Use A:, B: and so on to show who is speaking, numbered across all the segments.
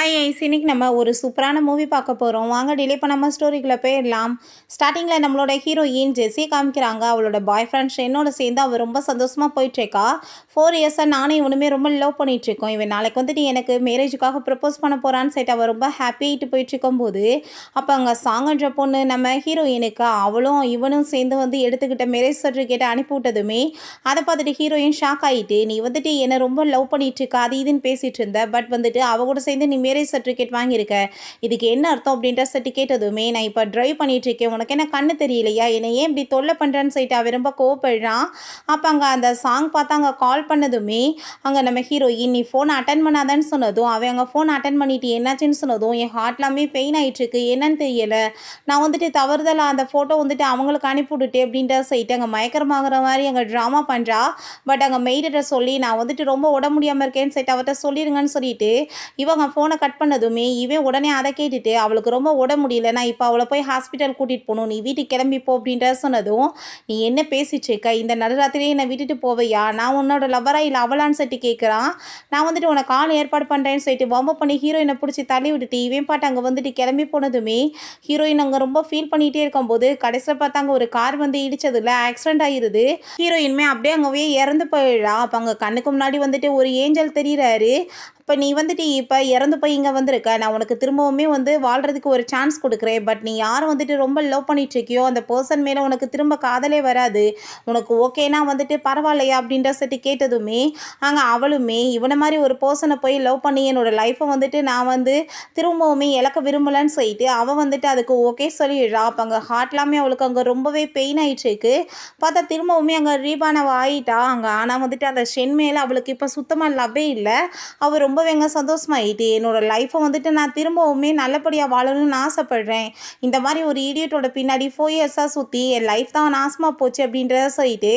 A: Hi ice, இன்னைக்கு நம்ம ஒரு சூப்பரான மூவி பார்க்க போகிறோம். வாங்க டிலே பண்ணாமல் ஸ்டோரிக்குள்ளே போயிடலாம். ஸ்டார்டிங்கில் நம்மளோட ஹீரோயின் ஜெஸ்ஸி காமிக்கிறாங்க. அவளோட பாய் ஃப்ரெண்ட் ஷென்னோட சேர்ந்து அவள் ரொம்ப சந்தோஷமாக போயிட்டுருக்கா. 4 இயர்ஸாக நானும் இவனுமே ரொம்ப லவ் பண்ணிகிட்ருக்கோம். இவன் நாளைக்கு வந்துட்டு எனக்கு மேரேஜுக்காக ப்ரப்போஸ் பண்ண போகிறான்னு சொல்லிட்டு அவள் ரொம்ப ஹாப்பியாகிட்டு போயிட்டுருக்கும் போது அப்போ அங்கே சாங்கன்ற பொண்ணு நம்ம ஹீரோயினுக்கு அவளும் இவனும் சேர்ந்து வந்து எடுத்துக்கிட்ட மேரேஜ் சர்டிஃபிகேட்டை அனுப்பி விட்டதுமே அதை பார்த்துட்டு ஹீரோயின் ஷாக் ஆகிட்டு, நீ வந்துட்டு என்னை ரொம்ப லவ் பண்ணிகிட்ருக்கா அது இதுன்னு பேசிகிட்டு இருந்த, பட் வந்துட்டு அவ கூட சேர்ந்து நீ மேரேஜ் சர்டிஃபிகேட் வாங்கியிருக்க, இதுக்கு என்ன அர்த்தம் அப்படின்ற சட்டி கேட்டதுமே, நான் இப்போ ட்ரைவ் பண்ணிட்டு இருக்கேன், உனக்கு என்ன கண்ணு தெரியலையா, என்னை ஏன் இப்படி தொல்லை பண்ணுறேன்னு சொல்லிட்டு அவன் ரொம்ப கோவப்படுறான். அப்போ அங்கே அந்த சாங் பார்த்து அங்கே கால் பண்ணதுமே அங்கே நம்ம ஹீரோயின் நீ ஃபோனை அட்டன் பண்ணாதான்னு சொன்னதும் அவன் அங்கே ஃபோன் அட்டன் பண்ணிட்டு என்னாச்சுன்னு சொன்னதும் என் ஹார்ட்லாமே பெயின் ஆகிட்டுருக்கு, என்னன்னு தெரியலை, நான் வந்துட்டு தவறுதலாக அந்த ஃபோட்டோ வந்துட்டு அவங்களுக்கு அனுப்பிவிட்டுட்டு அப்படின்ற சொல்லிட்டு அங்கே மயக்கரமாகிற மாதிரி அங்கே ட்ராமா பண்ணுறா. பட் அங்கே மெய்டிட்ட சொல்லி நான் வந்துட்டு ரொம்ப உடம்பு முடியாமல் இருக்கேன்னு சொல்லிட்டு அவர்கிட்ட சொல்லிடுங்கன்னு சொல்லிட்டு இவங்க ஃபோனை கட் பண்ணதுமே இவன் உடனே அதை கேட்டுட்டு அவளுக்கு ரொம்ப உடம்பு முடியல, நான் இப்போ அவளை போய் ஹாஸ்பிட்டல் கூட்டிகிட்டு போகணும், நீ வீட்டுக்கு கிளம்பிப்போ அப்படின்ற சொன்னதும் நீ என்ன பேசிட்டு இருக்க, இந்த நடுராத்திரியே என்னை விட்டுட்டு போவையா, நான் உன்னோட லவரா இல்லை அவளான்னு சொல்லிட்டு கேட்குறான். நான் வந்துட்டு உனக்கு கால் ஏற்பாடு பண்ணுறேன்னு சொல்லிட்டு வம்ப பண்ணி ஹீரோயினை பிடிச்சி தள்ளி விட்டுட்டு இவன் பாட்டு அங்கே வந்துட்டு கிளம்பி போனதுமே ஹீரோயின் அங்கே ரொம்ப ஃபீல் பண்ணிகிட்டே இருக்கும்போது கடைசியில் பார்த்தா அங்கே ஒரு கார் வந்து இடிச்சதுல ஆக்சிடென்ட் ஆகிருது. ஹீரோயின்மே அப்படியே அங்கேயே இறந்து போயிடா. அப்போ அங்கே கண்ணுக்கு முன்னாடி வந்துட்டு ஒரு ஏஞ்சல் தெரிகிறாரு. இப்போ நீ வந்துட்டு இப்போ இறந்து போய் இங்கே வந்திருக்க, நான் உனக்கு திரும்பவுமே வந்து வாழ்கிறதுக்கு ஒரு சான்ஸ் கொடுக்குறேன், பட் நீ யாரும் வந்துட்டு ரொம்ப லவ் பண்ணிகிட்ருக்கியோ அந்த பர்சன் மேலே உனக்கு திரும்ப காதலே வராது, உனக்கு ஓகேனா வந்துட்டு பரவாயில்லையா அப்படின்ற சட்டி கேட்டதுமே அங்கே அவளுமே இவனை மாதிரி ஒரு பர்சனை போய் லவ் பண்ணி என்னோடய லைஃப்பை வந்துட்டு நான் வந்து திரும்பவுமே இழக்க விரும்பலைன்னு சொல்லிட்டு அவள் வந்துட்டு அதுக்கு ஓகே சொல்லிடுறா. அப்போ அங்கே ஹார்ட்லாமே அவளுக்கு அங்கே ரொம்பவே பெயின் ஆகிட்டுருக்கு. பார்த்தா திரும்பவுமே அங்கே ரீபானவ ஆகிட்டா அங்கே. ஆனால் வந்துட்டு அந்த ஷென் மேலே அவளுக்கு இப்போ சுத்தமாக லவ்வே இல்லை. அவள் ரொம்பவே அங்கே சந்தோஷமாயிட்டு என்னோடய லைஃப்பை வந்துட்டு நான் திரும்பவுமே நல்லபடியாக வாழணும்னு ஆசைப்பட்றேன், இந்த மாதிரி ஒரு இடியட்டோட பின்னாடி 4 இயர்ஸாக சுற்றி என் லைஃப் தான் நாசமாக போச்சு அப்படின்றத சொல்லிட்டு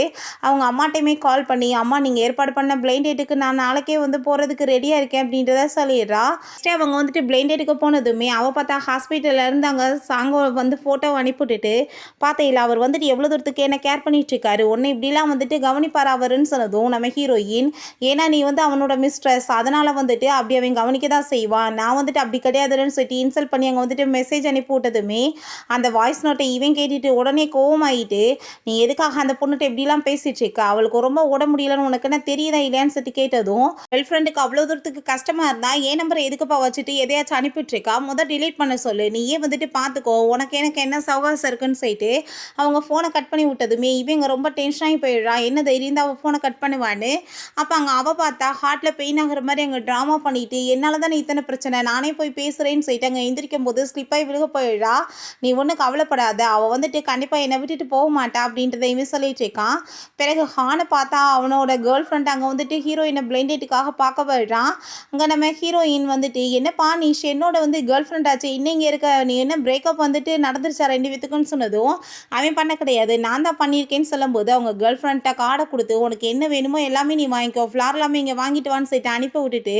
A: அவங்க அம்மாட்டையுமே கால் பண்ணி அம்மா நீங்கள் ஏற்பாடு பண்ண பிளைண்ட் டேட்டுக்கு நான் நாளைக்கே வந்து போகிறதுக்கு ரெடியாக இருக்கேன் அப்படின்றத சொல்லிடுறா. ஃபஸ்ட்டே அவங்க வந்துட்டு பிளைண்ட் டேட்டுக்கு போனதுமே அவள் பார்த்தா ஹாஸ்பிட்டலில் இருந்து அங்கே சாங்கை வந்து ஃபோட்டோ அனுப்பிவிட்டுட்டு பார்த்தையில அவர் வந்துட்டு எவ்வளோ தூரத்துக்கு என்ன கேர் பண்ணிகிட்ருக்காரு, ஒன்று இப்படிலாம் வந்துட்டு கவனிப்பார் அவருன்னு சொன்னதும் நம்ம ஹீரோயின் ஏன்னா நீ வந்து அவனோட மிஸ்ட்ரஸ் அதனால் வந்துட்டு அப்படி அவன் கவனிக்க தான் செய்வான், நான் வந்துட்டு அப்படி கிடையாதுன்னு சொல்லிட்டு இன்சல்ட் பண்ணி அங்கே வந்துட்டு மெசேஜ் அனுப்பி விட்டதுமே அந்த வாய்ஸ் நோட்டை இவன் கேட்டுட்டு உடனே கோவமாயிட்டு நீ எதுக்காக அந்த பொண்ணுகிட்ட எப்படிலாம் பேசிட்டு இருக்க, அவளுக்கு ரொம்ப உடம்பு முடியலன்னு உனக்கு என்ன தெரியுதா இல்லையான்னு சொல்லிட்டு கேட்டதும் கேர்ள் ஃப்ரெண்டுக்கு அவ்வளோ தூரத்துக்கு கஷ்டமாக இருந்தா ஏன் நம்பரை எதுக்குப்பா வச்சுட்டு எதையாச்சும் அனுப்பிட்டுருக்கா, முதல் டிலீட் பண்ண சொல்லு, நீயே வந்துட்டு பார்த்துக்கோ, உனக்கு எனக்கு என்ன சவகாசம் இருக்குன்னு சொல்லிட்டு அவங்க ஃபோனை கட் பண்ணி விட்டதுமே இவங்க ரொம்ப டென்ஷனாகி போயிடுறா. என்ன தைரியம் அவள் ஃபோனை கட் பண்ணுவான்னு. அப்போ அங்கே அவள் பார்த்தா ஹார்ட்டில் பெயின் ஆகிற மாதிரி அங்கே ட்ராமா பண்ணிட்டு என்னால் தானே இத்தனை பிரச்சனை, நானே போய் பேசுகிறேன்னு சொல்லிட்டு அங்கே எந்திரிக்கும் போது ஸ்லிப்பாகி விழுக போயிடுறா. நீ ஒன்றும் கவலைப்படாத, அவள் வந்துட்டு கண்டிப்பாக என்னை விட்டுட்டு போக மாட்டா அப்படின்றதையுமே சொல்லிட்டு இருக்கான். பிறகு ஹானை பார்த்தா அவனோட கேர்ள் ஃப்ரெண்ட் அங்கே வந்துட்டு ஹீரோயினை பிளைண்ட் டேட்டுக்காக பார்க்க போயிடுறான். அங்கே நம்ம ஹீரோயின் வந்துட்டு என்னப்பா நீ என்னோட வந்து கேர்ள் ஃப்ரெண்ட் ஆச்சு இன்னும் இங்கே இருக்க, நீ என்ன பிரேக்கப் வந்துட்டு நடந்துருச்சா 2 பேத்துக்குன்னு சொன்னதும் அவன் பண்ண கிடையாது நான் தான் பண்ணியிருக்கேன்னு சொல்லும்போது அவங்க கேர்ள் ஃப்ரெண்ட்டை கார்டை கொடுத்து உனக்கு என்ன வேணுமோ எல்லாமே நீ வாங்கிக்கோ, ஃப்ளார் எல்லாமே இங்கே வாங்கிட்டு வான்னு சொல்லிட்டு அனுப்பி விட்டுட்டு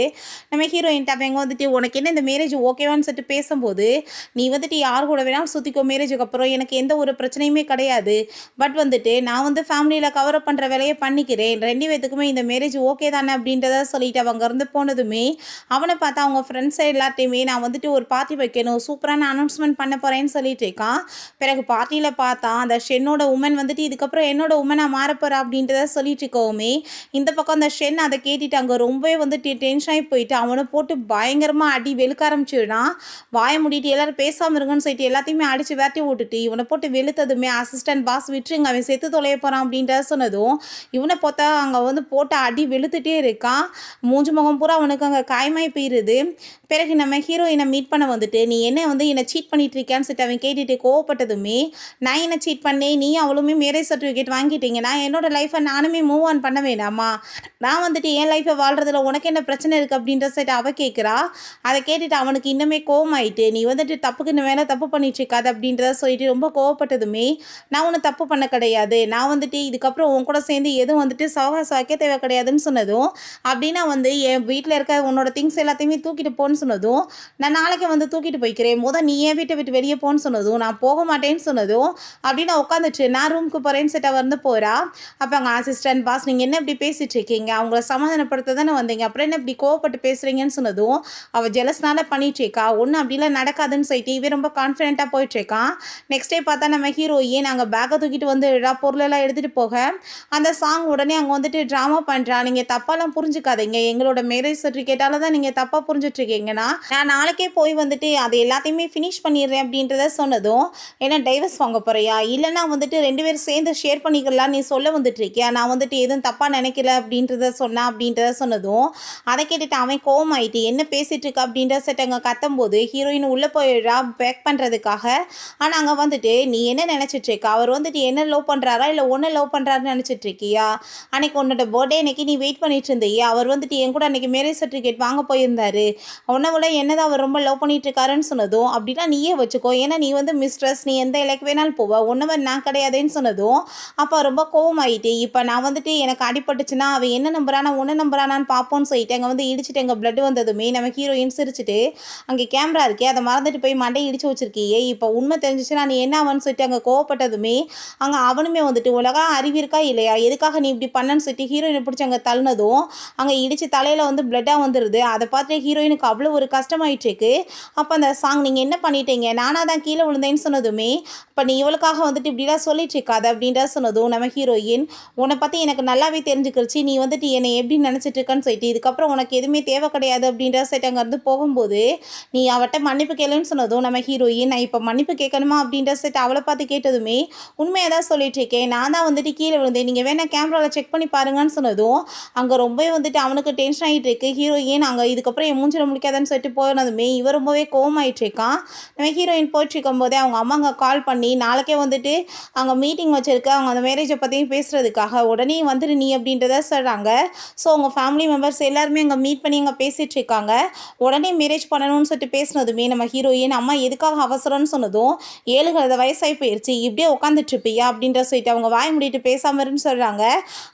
A: நம்ம ஹீரோயின்ட்ட அவங்க வந்துட்டு உனக்கு என்ன இந்த மேரேஜ் ஓகேவான்னு சொல்லிட்டு பேசும்போது நீ வந்துட்டு யார் கூட வேணாலும் சுற்றிக்கோ, மேரேஜுக்கு அப்புறம் எனக்கு எந்த ஒரு பிரச்சனையுமே கிடையாது, பட் வந்துட்டு நான் வந்து ஃபேமிலியில் கவர் அப் பண்ணுற வேலையை பண்ணிக்கிறேன், 2 பேத்துக்குமே இந்த மேரேஜ் ஓகே தானே அப்படின்றத சொல்லிட்டு அவங்க இருந்து போனதுமே அவனை பார்த்தா அவங்க ஃப்ரெண்ட்ஸ் எல்லாத்தையுமே நான் வந்துட்டு ஒரு பார்ட்டி வைக்கணும், சூப்பரான அனௌன்ஸ்மெண்ட் பண்ண போகிறேன்னு சொல்லிட்டு இருக்கான். பிறகு பார்ட்டியில் பார்த்தா அந்த ஷென்னோட உமன் வந்துட்டு இதுக்கப்புறம் என்னோட உமனாக மாறப்போகிறா அப்படின்றத சொல்லிட்டு இருக்கவுமே இந்த பக்கம் அந்த ஷென் அதை கேட்டுட்டு அங்கே ரொம்பவே வந்துட்டு டென்ஷனாகி போயிட்டு அவனை போட்டு பயங்கரமாக அடி வெளுக்க ஆரம்பிச்சிடுறான். வாய முடிட்டு எல்லாரும் பேசாமல் இருங்கன்னு சொல்லிட்டு எல்லாத்தையுமே அடித்து வேட்டி விட்டுட்டு இவனை போட்டு வெளுத்ததுமே அசிஸ்டன்ட் பாஸ் விட்டுருங்க அவன் செத்து தொலைய போகிறான் அப்படின்றத சொன்னதும் இவனை பார்த்தா அங்கே வந்து போட்டு அடி வெளுத்துட்டே இருக்கான். மூஞ்சி முகம் பூரா அவனுக்கு அங்கே காயமாய் போயிடுது. பிறகு நம்ம ஹீரோயினை மீட் பண்ண வந்துட்டு நீ என்ன வந்து என்னை சீட் பண்ணிட்டு இருக்கான்னு சொல்லிட்டு அவன் கேட்டுட்டு கோவப்பட்டதுமே நான் என்ன சீட் பண்ணேன், நீ அவளுமே மேரேஜ் சர்டிஃபிகேட் வாங்கிட்டீங்க, நான் என்னோட லைஃப்பை நானுமே மூவ் ஆன் பண்ண வேண்டாமா, நான் வந்துட்டு என் லைஃப்பை வாழ்றதுல உனக்கு என்ன பிரச்சனை இருக்குது அப்படின்ற சைட்டு அவள் கேட்குறா. அதை கேட்டுட்டு அவனுக்கு இன்னுமே கோவமாயிட்டு நீ வந்துட்டு தப்புக்கு மேலே தப்பு பண்ணிட்டு இருக்காது அப்படின்றத சொல்லிட்டு ரொம்ப கோவப்பட்டதுமே நான் ஒன்றும் தப்பு பண்ண கிடையாது, நான் வந்துட்டு இதுக்கப்புறம் உன் கூட சேர்ந்து எதுவும் வந்துட்டு சவகாசம் வைக்க தேவை கிடையாதுன்னு சொன்னதும் அப்படின்னா வந்து என் வீட்டில் இருக்க உன்னோட திங்ஸ் எல்லாத்தையுமே தூக்கிட்டு போன்னு சொன்னதும் நான் நாளைக்கு வந்து தூக்கிட்டு போய்க்கிறேன், நீ என் வீட்டை விட்டு வெளியே போன்னு சொன்னதும் நான் போக மாட்டேன்னு சொன்னதும் அப்படின்னு உட்காந்துட்டு நான் ரூமுக்கு போகிறேன்னு சொல்லிட்டு வந்து போகிறா. அப்போ அங்கே அசிஸ்டன்ட் பாஸ் நீங்கள் என்ன இப்படி பேசிகிட்டு இருக்கீங்க, அவங்கள சமாதானப்படுத்த தானே வந்தீங்க, அப்புறம் என்ன இப்படி கோவப்பட்டு பேசுகிறீங்கன்னு சொன்னதும் அவள் ஜெலஸ்னால பண்ணிகிட்ருக்கா. ஒன்றும் அப்படிலாம் நடக்காதுன்னு சொல்லிட்டு இவன் ரொம்ப கான்ஃபிடென்ட்டாக போயிட்டுருக்கான். நெக்ஸ்ட் டே பார்த்தா நம்ம ஹீரோயின் அங்கே பேக்கை தூக்கிட்டு வந்து பொருளெல்லாம் எடுத்துகிட்டு போக அந்த சாங் உடனே அங்கே வந்துட்டு ட்ராமா பண்ணுறா. நீங்கள் தப்பாலாம் புரிஞ்சுக்காதீங்க, எங்களோட மேரேஜ் சர்டிஃபிகேட்டால தான் நீங்கள் தப்பாக புரிஞ்சிட்ருக்கீங்கன்னா நான் நாளைக்கே போய் வந்துட்டு அது எல்லாத்தையுமே ஃபினிஷ் பண்ணிடுறேன் அப்படின்றத சொன்னதும், ஏன்னா டைவர்ஸ் வாங்க போறியா, இல்லைன்னா வந்துட்டு 2 பேரும் சேர்ந்து ஷேர் பண்ணிக்கலாம் நீ சொல்ல வந்துட்டு இருக்கியா, நான் வந்துட்டு எதுவும் தப்பாக நினைக்கல அப்படின்றத சொன்னதும் அதை கேட்டுட்டு அவன் கோவமாயிட்டு என்ன பேசிட்டு இருக்கா அப்படின்ற செட் அங்கே கத்தும்போது ஹீரோயின் உள்ளே போயிடுறா பேக் பண்ணுறதுக்காக. ஆனால் அங்கே வந்துட்டு நீ என்ன நினச்சிட்டு இருக்கா, அவர் வந்துட்டு என்ன லவ் பண்ணுறாரா இல்லை ஒன்று லவ் பண்ணுறாருன்னு நினச்சிட்டு இருக்கியா, அன்னைக்கு உன்னோட பர்த்டே அன்னைக்கு நீ வெயிட் பண்ணிட்டு இருந்தியா, அவர் வந்துட்டு என் கூட அன்னைக்கு மேரேஜ் சர்டிஃபிகேட் வாங்க போயிருந்தாரு, உன்னை விட என்னதான் அவர் ரொம்ப லவ் பண்ணிட்டு இருக்காருன்னு சொன்னதும் அப்படின்னா நீயே வச்சுக்கோ, ஏன்னா நீ வந்து மிஸ்ட்ரஸ், நீ எந்த இலைக்கு வேணாலும் போவ, ஒன்று மாதிரி நான் கிடையாதுன்னு சொன்னதும் அப்போ ரொம்ப கோவமாயிட்டு இப்போ நான் வந்துட்டு எனக்கு அடிபட்டுச்சுன்னா அவன் என்ன நம்புறானா ஒன்று நம்புறானான்னு பார்ப்போன்னு சொல்லிட்டு அங்கே வந்து இடிச்சிட்டு எங்கள் பிளட் வந்ததுமே நம்ம ஹீரோயின் சிரிச்சுட்டு அங்கே கேமரா இருக்கே அதை மறந்துட்டு போய் மண்டையை இடிச்சு வச்சிருக்கியே, இப்போ உண்மை தெரிஞ்சிச்சுன்னா நீ என்ன அவன்னு சொல்லிட்டு அங்கே கோவப்பட்டதுமே அங்கே அவனுமே வந்துட்டு உலகம் அறிவு இருக்கா இல்லையா, எதுக்காக நீ இப்படி பண்ணன்னு சொல்லிட்டு ஹீரோயினை பிடிச்சி அங்கே தள்ளினதும் அங்கே இடிச்சு தலையில் வந்து பிளட்டாக வந்துடுது. அதை பார்த்துட்டு ஹீரோயினுக்கு அவ்வளோ ஒரு கஷ்டமாயிட்டுருக்கு. அப்போ அந்த சாங் நீங்கள் என்ன பண்ணிட்டீங்க, நானாக தான் கீழே விழுந்தேன்னு சொன்னதுமே இப்போ நீ இவளுக்காக வந்துட்டு இப்படிலாம் சொல்லிட்டு இருக்காது அப்படின்ற சொன்னதும் நம்ம ஹீரோயின் உன்னை பற்றி எனக்கு நல்லாவே தெரிஞ்சுக்கிடுச்சு, நீ வந்துட்டு என்னை எப்படி நினச்சிட்டு இருக்கன்னு சொல்லிட்டு இதுக்கப்புறம் உனக்கு எதுவுமே தேவை கிடையாது அப்படின்ற சைட் அங்கேருந்து போகும்போது நீ அவட்ட மன்னிப்பு கேளுன்னு சொன்னதும் நம்ம ஹீரோயின் நான் இப்போ மன்னிப்பு கேட்கணுமா அப்படின்ற சைட் அவளை பார்த்து கேட்டதுமே உண்மையாக தான் சொல்லிட்டு இருக்கேன், நான் தான் வந்துட்டு கீழே விழுந்தேன், நீங்கள் வேணா கேமராவில் செக் பண்ணி பாருங்கன்னு சொன்னதும் அங்கே ரொம்பவே வந்துட்டு அவனுக்கு டென்ஷன் ஆகிட்டு இருக்கு. ஹீரோயின் அங்கே இதுக்கப்புறம் என் மூஞ்சில் முடிக்காதான்னு சொல்லிட்டு போனதுமே இவன் ரொம்பவே கோவமாயிட்டு இருக்கான். நம்ம ஹீரோயின் போயிட்டு இருக்கும் போதே அவங்க அம்மா அங்கே கால் பண்ணி நாளைக்கே வந்துட்டு அங்கே மீட்டிங் வச்சுருக்க அவங்க அந்த மேரேஜை பற்றியும் பேசுகிறதுக்காக உடனே வந்துட்டு நீ அப்படின்றத சொல்கிறாங்க. ஸோ உங்கள் ஃபேமிலி மெம்பர்ஸ் எல்லாருமே அங்கே மீட் பண்ணி அங்கே பேசிகிட்டு இருக்காங்க. உடனே மேரேஜ் பண்ணணும்னு சொல்லிட்டு பேசினதுமே நம்ம ஹீரோயின் அம்மா எதுக்காக அவசரம்னு சொன்னதும் 7 வயசாகி போயிடுச்சு இப்படியே உட்காந்துட்ருப்பியா அப்படின்ற சொல்லிட்டு அவங்க வாய் முடிட்டு பேசாமருன்னு சொல்கிறாங்க.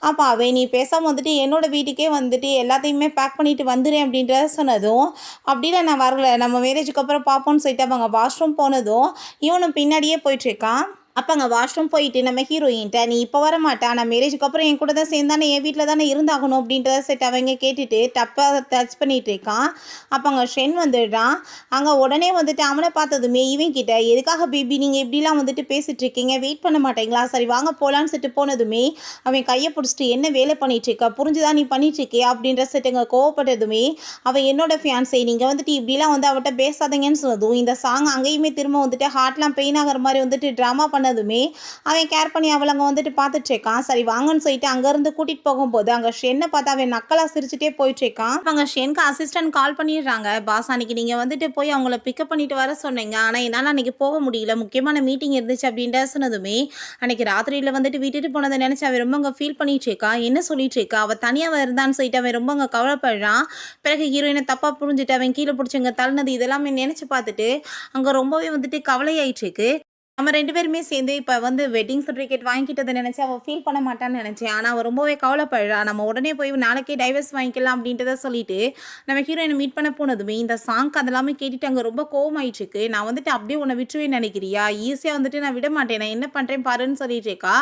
A: அப்போ அவை நீ பேசாமல் வந்துட்டு என்னோட வீட்டுக்கே வந்துட்டு எல்லாத்தையுமே பேக் பண்ணிட்டு வந்துடுறேன் அப்படின்றத சொன்னதும் அப்படிலாம் நான் வரல, நம்ம மேரேஜுக்கு அப்புறம் பார்ப்போம்னு சொல்லிட்டு அவங்க வாஷ்ரூம் போனதும் இவனும் பின்னாடியே போயிட்டுருக்கான். அப்போ அங்கே வாஷ்ரூம் போயிட்டு நம்ம ஹீரோயின்ட்ட நீ இப்போ வர மாட்டா, நான் மேரேஜுக்கு அப்புறம் என் கூட தான் சேர்ந்தானே என் வீட்டில் தானே இருந்தாகணும் அப்படின்றத செட் அவங்க கேட்டுட்டு டப்பாக டச் பண்ணிகிட்டு இருக்கான். அப்போ அங்கே ஷென் வந்துடுறான். அங்கே உடனே வந்துட்டு அவனை பார்த்ததுமே இவன் கிட்ட எதுக்காக பேபி நீங்கள் இப்படிலாம் வந்துட்டு பேசிகிட்டு இருக்கீங்க, வெயிட் பண்ண மாட்டேங்களா, சரி வாங்க போகலான்னு சொல்லிட்டு போனதுமே அவன் கையை பிடிச்சிட்டு என்ன வேலை பண்ணிகிட்டு இருக்கா, புரிஞ்சுதான் நீ பண்ணிகிட்ருக்கே அப்படின்ற செட்டுங்க கோவப்பட்டதுமே அவன் என்னோட ஃபியான்ஸை நீங்கள் வந்துட்டு இப்படிலாம் வந்து அவட்ட பேசாதீங்கன்னு சொன்னதும் இந்த சாங் அங்கேயுமே திரும்ப வந்துட்டு ஹார்ட்லாம் பெயின் ஆகிற மாதிரி வந்துட்டு ட்ராமா பண்ணதுமே அவன் கேர் பண்ணி அவள் அங்கே வந்துட்டு பார்த்துட்டு இருக்கான். சரி வாங்கன்னு சொல்லிட்டு அங்கேருந்து கூட்டிகிட்டு போகும்போது அங்கே ஷென்னை பார்த்து அவன் நக்கலாக சிரிச்சுட்டே போயிட்டு இருக்கான். அங்கே ஷென்க்கு அசிஸ்டன்ட் கால் பண்ணிடுறாங்க, பாஸ் அன்னைக்கு நீங்கள் வந்துட்டு போய் அவங்கள பிக்கப் பண்ணிட்டு வர சொன்னீங்க, ஆனால் என்னால் அன்றைக்கி போக முடியல, முக்கியமான மீட்டிங் இருந்துச்சு அப்படின்ற சொன்னதுமே அன்றைக்கி ராத்திரியில் வந்துட்டு விட்டுட்டு போனதை நினச்சி அவன் ரொம்ப அங்கே ஃபீல் பண்ணிட்டு இருக்கான். என்ன சொல்லிட்டு இருக்கா, அவள் தனியாக இருந்தான்னு சொல்லிட்டு அவன் ரொம்ப அங்கே கவலைப்படுறான். பிறகு ஹீரோயினை தப்பாக புரிஞ்சுட்டு அவன் கீழே பிடிச்சி அங்கே தள்ளினது இதெல்லாமே நினச்சி பார்த்துட்டு அங்கே ரொம்பவே வந்துட்டு கவலையாயிட்டு இருக்கு. நம்ம 2 பேருமே சேர்ந்து இப்போ வந்து வெட்டிங் சர்டிஃபிகேட் வாங்கிக்கிட்டதை நினச்சி அவள் ஃபீல் பண்ண மாட்டான்னு நினச்சேன், ஆனால் அவள் ரொம்பவே கவலைப்படுறா, நம்ம உடனே போய் நாளைக்கே டைவர்ஸ் வாங்கிக்கலாம் அப்படின்றத சொல்லிட்டு நம்ம ஹீரோயினை மீட் பண்ண போனதுமே இந்த சாங்க் அதெல்லாமே கேட்டுட்டு அங்கே ரொம்ப கோவமாயிட்டுருக்கு. நான் வந்துட்டு அப்படியே உன்னை விட்டுருவேன்னு நினைக்கிறியா, ஈஸியாக வந்துட்டு நான் விட மாட்டேன், நான் என்ன பண்ணுறேன் பாருன்னு சொல்லிட்டு இருக்கா.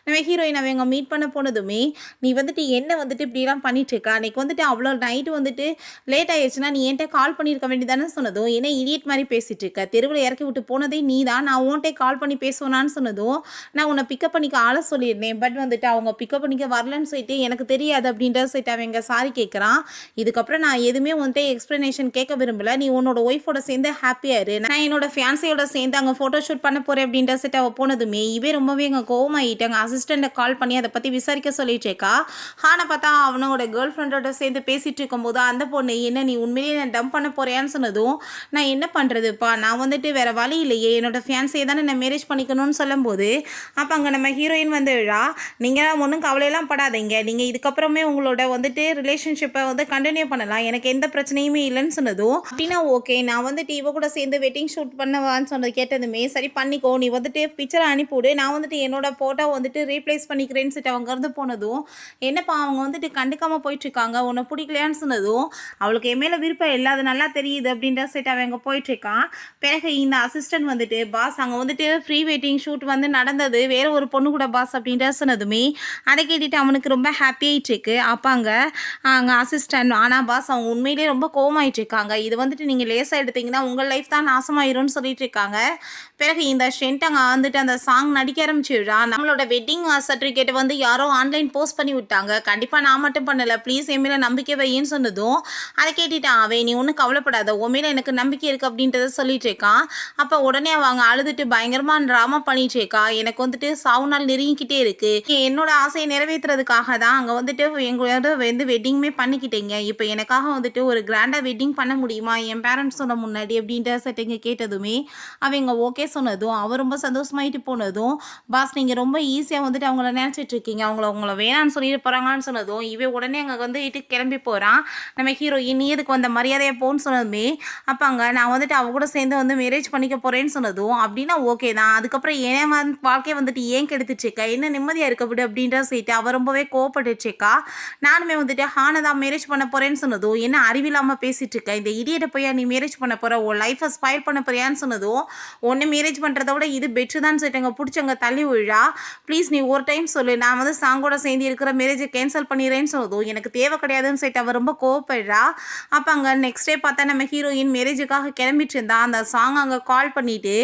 A: நம்ம ஹீரோயின் அவங்க மீட் பண்ண போனதுமே நீ வந்துட்டு என்ன வந்துட்டு இப்படிலாம் பண்ணிட்டு இருக்கா, அன்றைக்கி வந்துட்டு அவ்வளோ நைட்டு வந்துட்டு லேட் ஆயிடுச்சுன்னா நீ என்கிட்ட கால் பண்ணியிருக்க வேண்டியதானே சொன்னதும் என்ன இடியட் மாதிரி பேசிகிட்டு இருக்க, தெருவில் இறக்கி விட்டு போனதே நீ தான், நான் உன்கிட்ட கால் பண்ணி பேசுவேனான்னு சொன்னதும் நான் உன்னை பிக்கப் பண்ணிக்க ஆள சொல்லியிருந்தேன், பட் வந்துட்டு அவங்க பிக்கப் பண்ணிக்க வரலன்னு சொல்லிட்டு எனக்கு தெரியாது அப்படின்றத சொல்லிட்டு அவங்க சாரி கேட்குறான். இதுக்கப்புறம் நான் எதுவுமே உன்கிட்ட எக்ஸ்ப்ளனேஷன் கேட்க விரும்பல, நீ உன்னோட ஒய்ஃபோட சேர்ந்து ஹாப்பியாக இரு, நான் என்னோட ஃபியான்ஸையோட சேர்ந்து அங்கே ஃபோட்டோ ஷூட் பண்ண போகிறேன் அப்படின்ற சொல்லிட்டு அவள் போனதுமே இவே ரொம்பவே அங்கே கோவமாயிட்டாங்க. அசிஸ்டண்ட்டை கால் பண்ணி அதை பற்றி விசாரிக்க சொல்லிட்டு இருக்கா. ஆனால் பார்த்தா அவனோட கேர்ள் ஃப்ரெண்டோட சேர்ந்து பேசிகிட்டு இருக்கும்போது அந்த பொண்ணு என்ன நீ உண்மையிலேயே நான் டம்ப் பண்ண போறியான்னு சொன்னதும் நான் என்ன பண்ணுறதுப்பா, நான் வந்துட்டு வேறு வழி இல்லையே, என்னோட ஃபியான்ஸையை தானே நான் மேரேஜ் பண்ணிக்கணும்னு சொல்லும்போது அப்போ அங்கே நம்ம ஹீரோயின் வந்துடுறா. நீங்கள் ஒன்றும் கவலையெல்லாம் படாதீங்க, நீங்கள் இதுக்கப்புறமே உங்களோட வந்துட்டு ரிலேஷன்ஷிப்பை வந்து கண்டினியூ பண்ணலாம், எனக்கு எந்த பிரச்சனையுமே இல்லைன்னு சொன்னதும் அப்படின்னா ஓகே நான் வந்துட்டு இவ கூட சேர்ந்து வெட்டிங் ஷூட் பண்ணவான்னு சொன்னது கேட்டதுமே சரி பண்ணிக்கோ, நீ வந்துட்டு பிக்சரை அனுப்பிவிடு, நான் வந்துட்டு என்னோட ஃபோட்டோ வந்துட்டு ரீப்ளேஸ் பண்ணிக்கிறேன்னு சொல்லிட்டு அவங்க இருந்து போனதும் என்னப்பா அவங்க வந்துட்டு கண்டுக்காமல் போயிட்டுருக்காங்க, உன்னை பிடிக்கலையான்னு சொன்னதும் அவளுக்கு என் மேலே விருப்பம் இல்லை அது நல்லா தெரியுது அப்படின்ற சொல்லிட்டு அவங்க போயிட்டுருக்கான். பிறகு இந்த அசிஸ்டன்ட் வந்துட்டு பாஸ் அங்கே வந்துட்டு வந்துட்டு ப்ரீ வெட்டிங் ஷூட் வந்து நடந்தது வேற ஒரு பொண்ணு கூட பாஸ் அப்படின்ற சொன்னதுமே அதை கேட்டுட்டு அவனுக்கு ரொம்ப ஹாப்பி ஆயிட்டுருக்கு. அப்போ அங்கே அசிஸ்டன்ட் ஆனால் பாஸ் அவங்க உண்மையிலேயே ரொம்ப கோவமாயிட்டு இருக்காங்க. இது வந்துட்டு நீங்கள் லேசாக எடுத்தீங்கன்னா உங்கள் லைஃப் தான் நாசமாயிரும்னு சொல்லிட்டு இருக்காங்க. பிறகு இந்த ஷென்ட் அங்கே வந்துட்டு அந்த சாங் நடிக்க ஆரம்பிச்சிடுறா. நம்மளோட வெட்டிங் சர்டிஃபிகேட் வந்து யாரோ ஆன்லைன் போஸ்ட் பண்ணி விட்டாங்க. கண்டிப்பாக நான் மட்டும் பண்ணலை, ப்ளீஸ் என் மேலே நம்பிக்கை வையின்னு சொன்னதும் அதை கேட்டுட்டான் அவன். நீ ஒன்றும் கவலைப்படாத, உன் மேலே எனக்கு நம்பிக்கை இருக்குது அப்படின்றத சொல்லிட்டு இருக்கான். அப்போ உடனே அவங்க அழுதுட்டு பயங்கரமாக ட்ராமா பண்ணிட்டு இருக்கா. எனக்கு வந்துட்டு சாவு நாள் நெருங்கிக்கிட்டே இருக்கு, என்னோட ஆசையை நிறைவேற்றுறதுக்காக தான் அங்கே வந்துட்டு எங்களோட வந்து வெட்டிங்குமே பண்ணிக்கிட்டீங்க. இப்போ எனக்காக வந்துட்டு ஒரு கிராண்டாக வெட்டிங் பண்ண முடியுமா என் பேரண்ட்ஸோட முன்னாடி அப்படின்ற செட்டிங்க கேட்டதுமே அவங்க ஓகே சொன்னதும் அவர் ரொம்ப சந்தோஷமாயிட்டு போனதும் பாஸ் நீங்கள் ரொம்ப ஈஸியாக வந்துட்டு அவங்கள நினச்சிட்டு இருக்கீங்க, உங்களை வேணான்னு சொல்லிட்டு போகிறாங்கன்னு சொன்னதும் இவன் உடனே அங்கே வந்து வீட்டுக்கு கிளம்பி போகிறான். நம்ம ஹீரோயின் நீ எதுக்கு வந்த மரியாதையை போன்னு சொன்னதுமே அப்போ அங்கே நான் வந்துட்டு அவ கூட சேர்ந்து வந்து மேரேஜ் பண்ணிக்க போகிறேன்னு சொன்னதும் அப்படின்னா ஓகே தான், அதுக்கப்புறம் ஏன் வாழ்க்கையை வந்துட்டு ஏன் கெடுத்துச்சுக்கா, என்ன நிம்மதியாக இருக்க விடு அப்படின்ற சொல்லிட்டு அவள் ரொம்பவே கோவப்பட்டுச்சுக்கா. நானுமே வந்துட்டு ஹானை தான் மேரேஜ் பண்ண போகிறேன்னு சொன்னதும் என்ன அறிவில்லாமல் பேசிகிட்டு இருக்க, இந்த இடியட்டை போய் நீ மேரேஜ் பண்ண போகிற, உன் லைஃப்பை ஸ்பாயில் பண்ண போறியான்னு சொன்னதும் ஒன்று மேரேஜ் பண்ணுறத விட இது பெட்ரு தான் சொல்லிட்டு பிடிச்சவங்க தள்ளி விழா. ப்ளீஸ் நீ ஒரு டைம் சொல்லு, நான் வந்து சாங்கோட சேர்ந்து இருக்கிற மேரேஜை கேன்சல் பண்ணிடுறேன்னு சொன்னதும் எனக்கு தேவை கிடையாதுன்னு சொல்லிட்டு அவள் ரொம்ப கோவப்படுறா. அப்போ அங்கே நெக்ஸ்ட் டே பார்த்தா நம்ம ஹீரோயின் மேரேஜுக்காக கிளம்பிட்டு இருந்தா. அந்த சாங் அங்கே கால் பண்ணிவிட்டு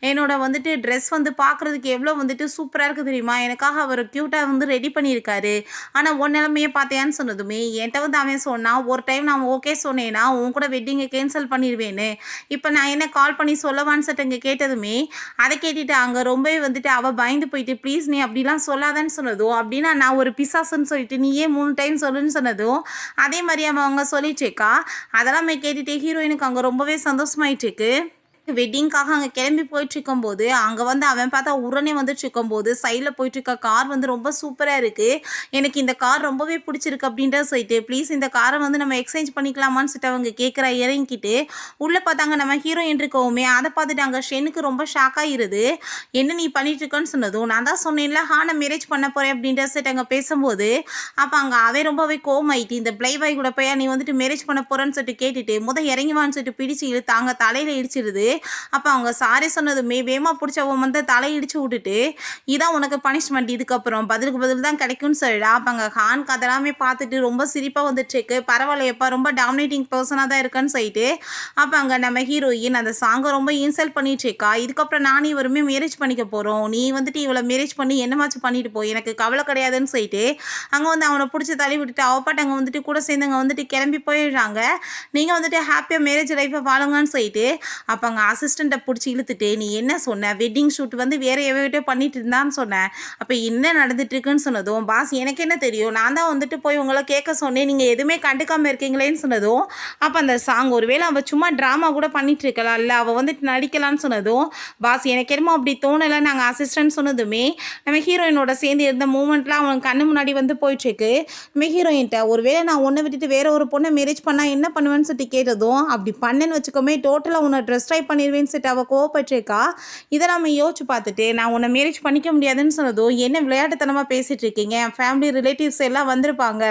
A: என்னோட வந்துட்டு ட்ரெஸ் வந்து பார்க்குறதுக்கு எவ்வளோ வந்துட்டு சூப்பராக இருக்குது தெரியுமா, எனக்காக அவர் க்யூட்டாக வந்து ரெடி பண்ணியிருக்காரு, ஆனால் உன் நிலமையே பார்த்தியான்னு சொன்னதுமே என்கிட்ட வந்து அவன் சொன்னான் ஒரு டைம் நான் ஓகே சொன்னேன்னா உன் கூட வெட்டிங்கை கேன்சல் பண்ணிடுவேன்னு, இப்போ நான் என்ன கால் பண்ணி சொல்லவான்னு சொல்லிட்டு இங்கே கேட்டதுமே அதை கேட்டுட்டு அங்கே ரொம்பவே வந்துட்டு அவள் பயந்து போயிட்டு ப்ளீஸ் நீ அப்படிலாம் சொல்லாதன்னு சொன்னதும் அப்படின்னா நான் ஒரு பிசாசுன்னு சொல்லிட்டு நீ ஏன் 3 டைம் சொல்லுன்னு சொன்னதும் அதே மாதிரி அவங்க சொல்லிட்டேக்கா. அதெல்லாம் கேட்டுட்டு ஹீரோயினுக்கு அங்கே ரொம்பவே சந்தோஷமாயிட்டுருக்கு. வெட்டிங்காக அங்கே கிளம்பி போயிட்டுருக்கும்போது அங்கே வந்து அவன் பார்த்தா உடனே வந்துட்டு இருக்கும்போது சைடில் போயிட்டுருக்க கார் வந்து ரொம்ப சூப்பராக இருக்குது, எனக்கு இந்த கார் ரொம்பவே பிடிச்சிருக்கு அப்படின்றத சொல்லிட்டு ப்ளீஸ் இந்த காரை வந்து நம்ம எக்ஸ்சேஞ்ச் பண்ணிக்கலாமான்னு சொல்லிட்டு அவங்க கேட்குறா. இறங்கிக்கிட்டு உள்ளே பார்த்தாங்க நம்ம ஹீரோயின் இருக்கவுமே அதை பார்த்துட்டு அங்கே ஷெனுக்கு ரொம்ப ஷாக் ஆகிருது. என்ன நீ பண்ணிட்டுருக்கன்னு சொன்னதும் நான் தான் சொன்னேன்ல ஹானை மேரேஜ் பண்ண போகிறேன் அப்படின்ற சொல்லிட்டு அங்கே பேசும்போது அப்போ அங்கே அவன் ரொம்பவே கோமாயிட்டு இந்த பிளே பாய் கூட போய் நீ வந்துட்டு மேரேஜ் பண்ண போகிறேன்னு சொல்லிட்டு கேட்டுட்டு இறங்கிவான்னு சொல்லிட்டு பிடிச்சி இழுத்து அங்கே தலையில் இடிச்சிருது. அப்போ அவங்க சாரி சொன்னதுமே வேமா பிடிச்சவன் வந்து தலையிடிச்சு விட்டுட்டு இதான் உனக்கு பனிஷ்மெண்ட், இதுக்கப்புறம் பதிலுக்கு பதில் தான் கிடைக்கும்னு சொல்லிடா. அப்போ அங்கே ஹான் கதெல்லாமே பார்த்துட்டு ரொம்ப சிரிப்பாக வந்துட்டுருக்கு. பரவாயில்லையப்பா ரொம்ப டாமினேட்டிங் பர்சனாக தான் இருக்குன்னு சொல்லிட்டு அப்போ அங்கே நம்ம ஹீரோயின் அந்த சாங்கை ரொம்ப இன்சல்ட் பண்ணிட்டுருக்கா. இதுக்கப்புறம் நானும் இவருமே மேரேஜ் பண்ணிக்க போகிறோம், நீ வந்துட்டு இவளை மேரேஜ் பண்ணி என்னமாச்சும் பண்ணிட்டு போய் எனக்கு கவலை கிடையாதுன்னு சொல்லிட்டு அங்கே வந்து அவனை பிடிச்சி தள்ளி விட்டுட்டு அவப்பாட்டு அங்கே வந்துட்டு கூட சேர்ந்து அங்கே வந்துட்டு கிளம்பி போயிடுறாங்க. நீங்கள் வந்துட்டு ஹாப்பியாக மேரேஜ் லைஃப்பை வாழுங்கன்னு சொல்லிட்டு அப்போ அங்கே அசிஸ்டண்ட்டை பிடிச்சி இழுத்துட்டு நீ என்ன சொன்ன, வெட்டிங் ஷூட் வந்து வேற எவ்வளோ பண்ணிட்டு இருந்தான்னு சொன்னேன், அப்போ என்ன நடந்துட்டு இருக்குன்னு சொன்னதும் பாஸ் எனக்கு என்ன தெரியும், நான் தான் வந்துட்டு போய் உங்களை கேட்க சொன்னேன், நீங்கள் எதுவுமே கண்டுக்காமல் இருக்கீங்களேன்னு சொன்னதும் அப்போ அந்த சாங் ஒருவேளை அவள் சும்மா ட்ராமா கூட பண்ணிட்டு இருக்கலாம் இல்லை அவள் வந்துட்டு நடிக்கலான்னு சொன்னதும் பாஸ் எனக்கு என்னமோ அப்படி தோணலை நாங்கள் அசிஸ்டன்ட் சொன்னதுமே நம்ம ஹீரோயினோட சேர்ந்து இருந்த மூமெண்ட்லாம் அவன் கண்ணு முன்னாடி வந்து போயிட்டுருக்கு. நம்ம ஹீரோயின்ட்ட ஒருவேளை நான் ஒன்றை விட்டுட்டு வேற ஒரு பொண்ணை மேரேஜ் பண்ணால் என்ன பண்ணுவேன்னு சொல்லிட்டு கேட்டதும் அப்படி பண்ணேன்னு வச்சுக்கோமே டோட்டலாக உன்னை ட்ரெஸ் ட்ரை பண்ணிடுவேன்னு சொல்லிட்டு அவள் கோவப்பட்டிருக்கா. இதை நம்ம யோசிச்சு பார்த்துட்டு நான் உன்னை மேரேஜ் பண்ணிக்க முடியாதுன்னு சொன்னதும் என்ன விளையாட்டுத்தனமாக பேசிகிட்டு இருக்கீங்க, என் ஃபேமிலி ரிலேட்டிவ்ஸ் எல்லாம் வந்திருப்பாங்க,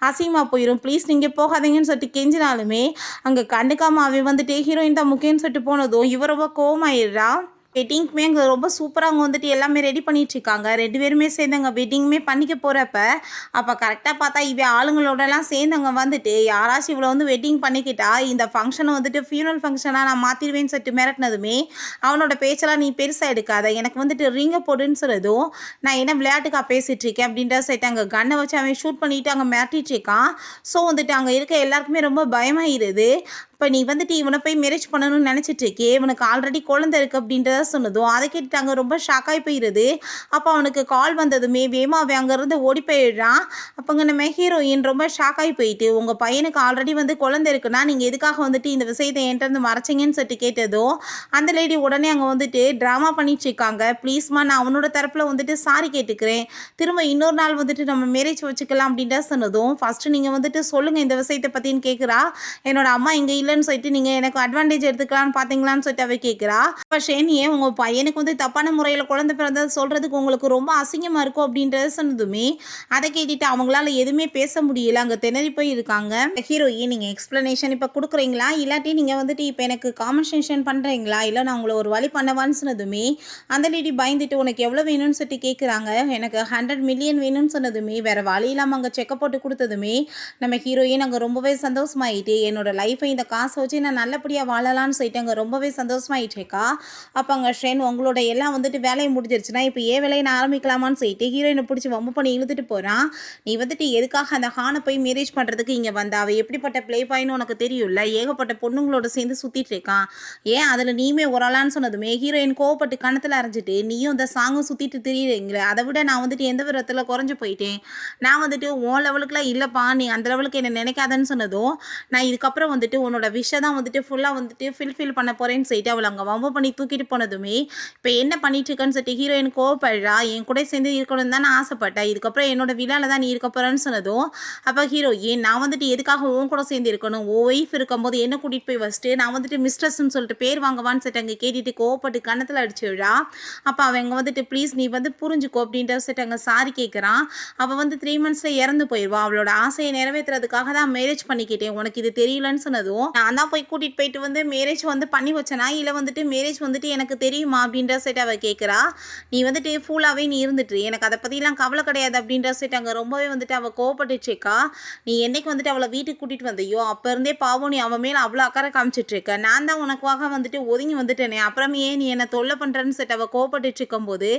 A: அசிங்கமாக போயிடும், ப்ளீஸ் நீங்கள் போகாதீங்கன்னு சொல்லிட்டு கெஞ்சினாலுமே அங்கே கண்டுக்காமல் அவன் வந்துட்டு ஹீரோயின் தான் முக்கியம்னு சொல்லிட்டு போனதும் இவ ரொம்ப கோவமாயிடுறா. வெட்டிங்க்குமே அங்கே ரொம்ப சூப்பராக அவங்க வந்துட்டு எல்லாமே ரெடி பண்ணிகிட்ருக்காங்க. 2 பேருமே சேர்ந்து அங்கே வெட்டிங்குமே பண்ணிக்க போகிறப்ப அப்போ கரெக்டாக பார்த்தா இவன் ஆளுங்களோடலாம் சேர்ந்து அங்கே வந்துட்டு யாராச்சும் இவ்வளோ வந்து வெட்டிங் பண்ணிக்கிட்டா இந்த ஃபங்க்ஷனை வந்துட்டு ஃபியூனல் ஃபங்க்ஷனாக நான் மாற்றிடுவேன்னு சொல்லிட்டு மிரட்டினதுமே அவனோட பேச்செல்லாம் நீ பெருசாக எடுக்காத, எனக்கு வந்துட்டு ரிங்கை போடுன்னு சொன்னதும் நான் என்ன விளையாட்டுக்காக பேசிகிட்ருக்கேன் அப்படின்ற சொல்லிட்டு அங்கே கண்ணை வச்சு அவன் ஷூட் பண்ணிவிட்டு அங்கே மிரட்டிகிட்ருக்கான். ஸோ வந்துட்டு அங்கே இருக்க எல்லாருக்குமே ரொம்ப பயமாகிடுது. இப்போ நீ வந்துட்டு இவனை போய் மேரேஜ் பண்ணணும்னு நினச்சிட்டு இருக்கே, இவனுக்கு ஆல்ரெடி குழந்தை இருக்குது அப்படின்றத சொன்னதும் அதை கேட்டுட்டாங்க ரொம்ப ஷாக்காகி போயிடுது. அப்போ அவனுக்கு கால் வந்ததுமே வேமா அவன் அங்கேருந்து ஓடி போயிடுறான். அப்போங்க நம்ம ஹீரோயின் ரொம்ப ஷாக்காகி போயிட்டு உங்கள் பையனுக்கு ஆல்ரெடி வந்து குழந்தை இருக்குன்னா நீங்கள் எதுக்காக வந்துட்டு இந்த விஷயத்தை என்கிட்ட மறைச்சிங்கன்னு சொல்லிட்டு கேட்டதும் அந்த லேடி உடனே அங்கே வந்துட்டு ட்ராமா பண்ணிட்டு இருக்காங்க. ப்ளீஸ்மா நான் அவனோட தரப்பில் வந்துட்டு சாரி கேட்டுக்கிறேன், திரும்ப இன்னொரு நாள் வந்துட்டு நம்ம மேரேஜ் வச்சுக்கலாம் அப்படின்ற சொன்னதும் ஃபஸ்ட்டு நீங்கள் வந்துட்டு சொல்லுங்கள் இந்த விஷயத்தை பற்றின்னு கேட்குறா. என்னோட அம்மா இங்கே இல்லை இல்லைன்னு சொல்லிட்டு நீங்கள் எனக்கு அட்வான்டேஜ் எடுத்துக்கலான்னு பார்த்தீங்களான்னு சொல்லிட்டு அவ கேட்குறா. அப்போ ஷென் ஏன் உங்கள் பையனுக்கு வந்து தப்பான முறையில் குழந்தை பிறந்தது சொல்கிறதுக்கு உங்களுக்கு ரொம்ப அசிங்கமாக இருக்கும் அப்படின்றத சொன்னதுமே அதை கேட்டுட்டு அவங்களால எதுவுமே பேச முடியல. அங்கே திணறி போய் இருக்காங்க. ஹீரோயின் நீங்கள் எக்ஸ்ப்ளனேஷன் இப்போ கொடுக்குறீங்களா இல்லாட்டி நீங்கள் வந்துட்டு இப்போ எனக்கு காம்பன்சேஷன் பண்ணுறீங்களா இல்லை நான் உங்களை ஒரு வழி பண்ணவான்னு சொன்னதுமே அந்த லேடி பயந்துட்டு உனக்கு எவ்வளோ வேணும்னு சொல்லிட்டு கேட்குறாங்க. எனக்கு 100 மில்லியன் வேணும்னு சொன்னதுமே வேறு வழி இல்லாமல் அங்கே செக்கப் போட்டு கொடுத்ததுமே நம்ம ஹீரோயின் அங்கே ரொம்பவே சந்தோஷமாயிட்டு என்னோட லைஃப்பை இந்த காசை வச்சு நான் நல்லபடியாக வாழலான்னு சொல்லிட்டு அங்கே ரொம்பவே சந்தோஷமாயிட்டேக்கா. அப்போ அங்கே ஷென் உங்களோட எல்லாம் வந்துட்டு வேலையை முடிஞ்சிருச்சுன்னா இப்போ ஏன் வேலையை நான் ஆரம்பிக்கலாமான்னு சொல்லிட்டு ஹீரோயினை பிடிச்சி வம்பு பண்ணி இழுத்துட்டு போகிறான். நீ வந்துட்டு எதுக்காக அந்த ஹானை போய் மேரேஜ் பண்ணுறதுக்கு இங்கே வந்த அவள் எப்படிப்பட்ட ப்ளே பாயின்னு உனக்கு தெரியும்ல, ஏகப்பட்ட பொண்ணுங்களோட சேர்ந்து சுற்றிட்டு இருக்கான், ஏன் அதில் நீயுமே ஒரு ஆளான்னு சொன்னதுமே ஹீரோயின் கோவப்பட்டு கணத்தில் அரைஞ்சிட்டு நீயும் இந்த சாங்கும் சுற்றிட்டு திரியுறீங்களே அதை விட நான் வந்துட்டு எந்த விதத்தில் குறைஞ்சி போயிட்டேன், நான் வந்துட்டு உன் லெவலுக்குலாம் இல்லைப்பா நீ அந்த லெவலுக்கு என்னை நினைக்காதன்னு சொன்னதும் நான் இதுக்கப்புறம் வந்துட்டு உன்னோட விஷயம் தான் வந்துட்டு ஃபுல்லாக வந்துட்டு ஃபில்ஃபில் பண்ண போகிறேன்னு சொல்லிட்டு அவளை அங்கே வம்பு பண்ணி தூக்கிட்டு போனதுமே இப்போ என்ன பண்ணிட்டு இருக்கேன்னு சொல்லிட்டு ஹீரோயின் கோவப்படுறா. என் கூட சேர்ந்து இருக்கணும்னு தான் நான் ஆசைப்பட்டேன், இதுக்கப்புறம் என்னோட விழாவில் தான் நீ இருக்க போகிறேன்னு சொன்னதும் அப்போ ஹீரோயின் நான் வந்துட்டு எதுக்காக உன் கூட சேர்ந்து இருக்கணும், ஓ ஒய்ஃப் இருக்கும்போது என்ன கூட்டிகிட்டு போய் வச்சுட்டு நான் வந்துட்டு மிஸ்ட்ரஸ்ன்னு சொல்லிட்டு பேர் வாங்கவான்னு சொல்லிட்டு அங்கே கேட்டுட்டு கோவப்பட்டு கணத்தில் அடிச்சு விழா. அப்போ அவங்க வந்துட்டு ப்ளீஸ் நீ வந்து புரிஞ்சுக்கோ அப்படின்ற சொல்லிட்டு அங்கே சாரி கேட்குறான். அவள் வந்து 3 மந்த்ஸில் இறந்து போயிடுவா, அவளோட ஆசையை நிறைவேற்றுறதுக்காக தான் மேரேஜ் பண்ணிக்கிட்டேன், உனக்கு இது தெரியலன்னு சொன்னதும் நான் தான் போய் கூட்டிகிட்டு போயிட்டு வந்து மேரேஜ் வந்து பண்ணி வச்சேனா இல்லை வந்துட்டு மேரேஜ் வந்துட்டு எனக்கு தெரியுமா அப்படின்ற சொல்லிட்டு அவள் கேட்குறா. நீ வந்துட்டு ஃபுல்லாகவே நீ இருந்துட்டு எனக்கு அதை பற்றிலாம் கவலை கிடையாது அப்படின்ற சொல்லிட்டு அங்கே ரொம்பவே வந்துட்டு அவள் கோவப்பட்டுச்சேக்கா. நீ என்னைக்கு வந்துட்டு அவளை வீட்டுக்கு கூட்டிகிட்டு வந்தையோ அப்போ இருந்தே பாவம் நீ அவன் மேலே அவ்வளோ அக்கறை காமிச்சிட்ருக்க, நான் தான் உனக்காக வந்துட்டு ஒதுங்கி வந்துட்டேனே அப்புறமே ஏன் நீ என்னை தொல்லை பண்ணுறேன்னு சொல்லிட்டு அவள் கோவப்பட்டுட்டு இருக்கும்போது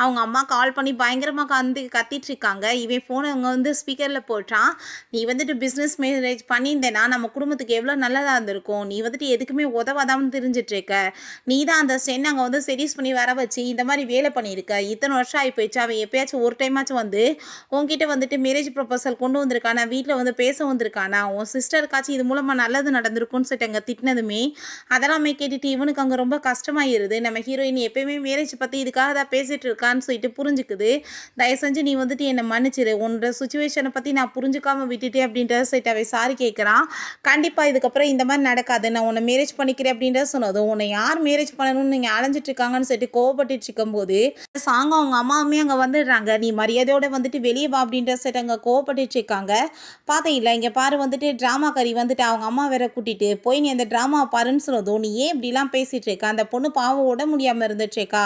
A: அவங்க அம்மா கால் பண்ணி பயங்கரமாக கத்திட்டு இருக்காங்க. இவன் ஃபோனை அவங்க வந்து ஸ்பீக்கரில் போட்டான். நீ வந்துட்டு பிஸ்னஸ் மேரேஜ் பண்ணியிருந்தேன்னா நம்ம குடும்பத்துக்கு எவ்வளோ நல்லதாக இருந்திருக்கும், நீ வந்துட்டு எதுக்குமே உதவாதாமல் தெரிஞ்சிட்ருக்க, நீ தான் அந்த சென் அங்கே வந்து செடியூஸ் பண்ணி வர வச்சு இந்த மாதிரி வேலை பண்ணியிருக்க, இத்தனை வருஷம் ஆகி போயிடுச்சு, அவன் எப்பயாச்சும் ஒரு டைமாச்சும் வந்து உங்ககிட்ட வந்துட்டு மேரேஜ் ப்ரொபோசல் கொண்டு வந்திருக்கானா, வீட்டில் வந்து பேச வந்திருக்கானா, உன் சிஸ்டருக்காச்சும் இது மூலமாக நல்லது நடந்திருக்குன்னு சொல்லிட்டு அங்கே திட்டினதுமே அதெல்லாமே கேட்டுட்டு இவனுக்கு அங்கே ரொம்ப கஷ்டமாயிருது. நம்ம ஹீரோயின் எப்பயுமே மேரேஜ் பற்றி இதுக்காக தான் பேசிகிட்டு இருக்கான்னு சொல்லிட்டு புரிஞ்சுக்குது. தயவு செஞ்சு நீ வந்துட்டு என்னை மன்னிச்சிரு, உன்னோட சுச்சுவேஷனை பற்றி நான் புரிஞ்சுக்காம விட்டுட்டேன் அப்படின்றத சொல்லிட்டு அவன் சாரி கேட்குறான். கண்டிப்பாக இதுக்கப்புறம் இந்த மாதிரி நடக்காது, நான் உன்னை மேரேஜ் பண்ணிக்கிறேன் அப்படின்றத சொன்னதும் உன்னை யார் மேரேஜ் பண்ணணும்னு நீங்கள் அலைஞ்சிட்டு இருக்காங்கன்னு சொல்லிட்டு கோவப்பட்டு இருக்கும்போது சாங் அவங்க அம்மாவுமே அங்கே வந்துடுறாங்க. நீ மரியாதையோட வந்துட்டு வெளியே வா அப்படின்ற சொல்லிட்டு அங்கே கோவப்பட்டு இருக்காங்க. பார்த்தீங்களா இங்கே பாரு வந்துட்டு ட்ராமா கறி வந்துட்டு அவங்க அம்மா வேற கூட்டிகிட்டு போய் நீ அந்த ட்ராமா பாருன்னு சொன்னதும் நீ ஏன் இப்படிலாம் பேசிகிட்டு இருக்க, அந்த பொண்ணு பாவம் உட முடியாமல் இருந்துட்டுருக்கா,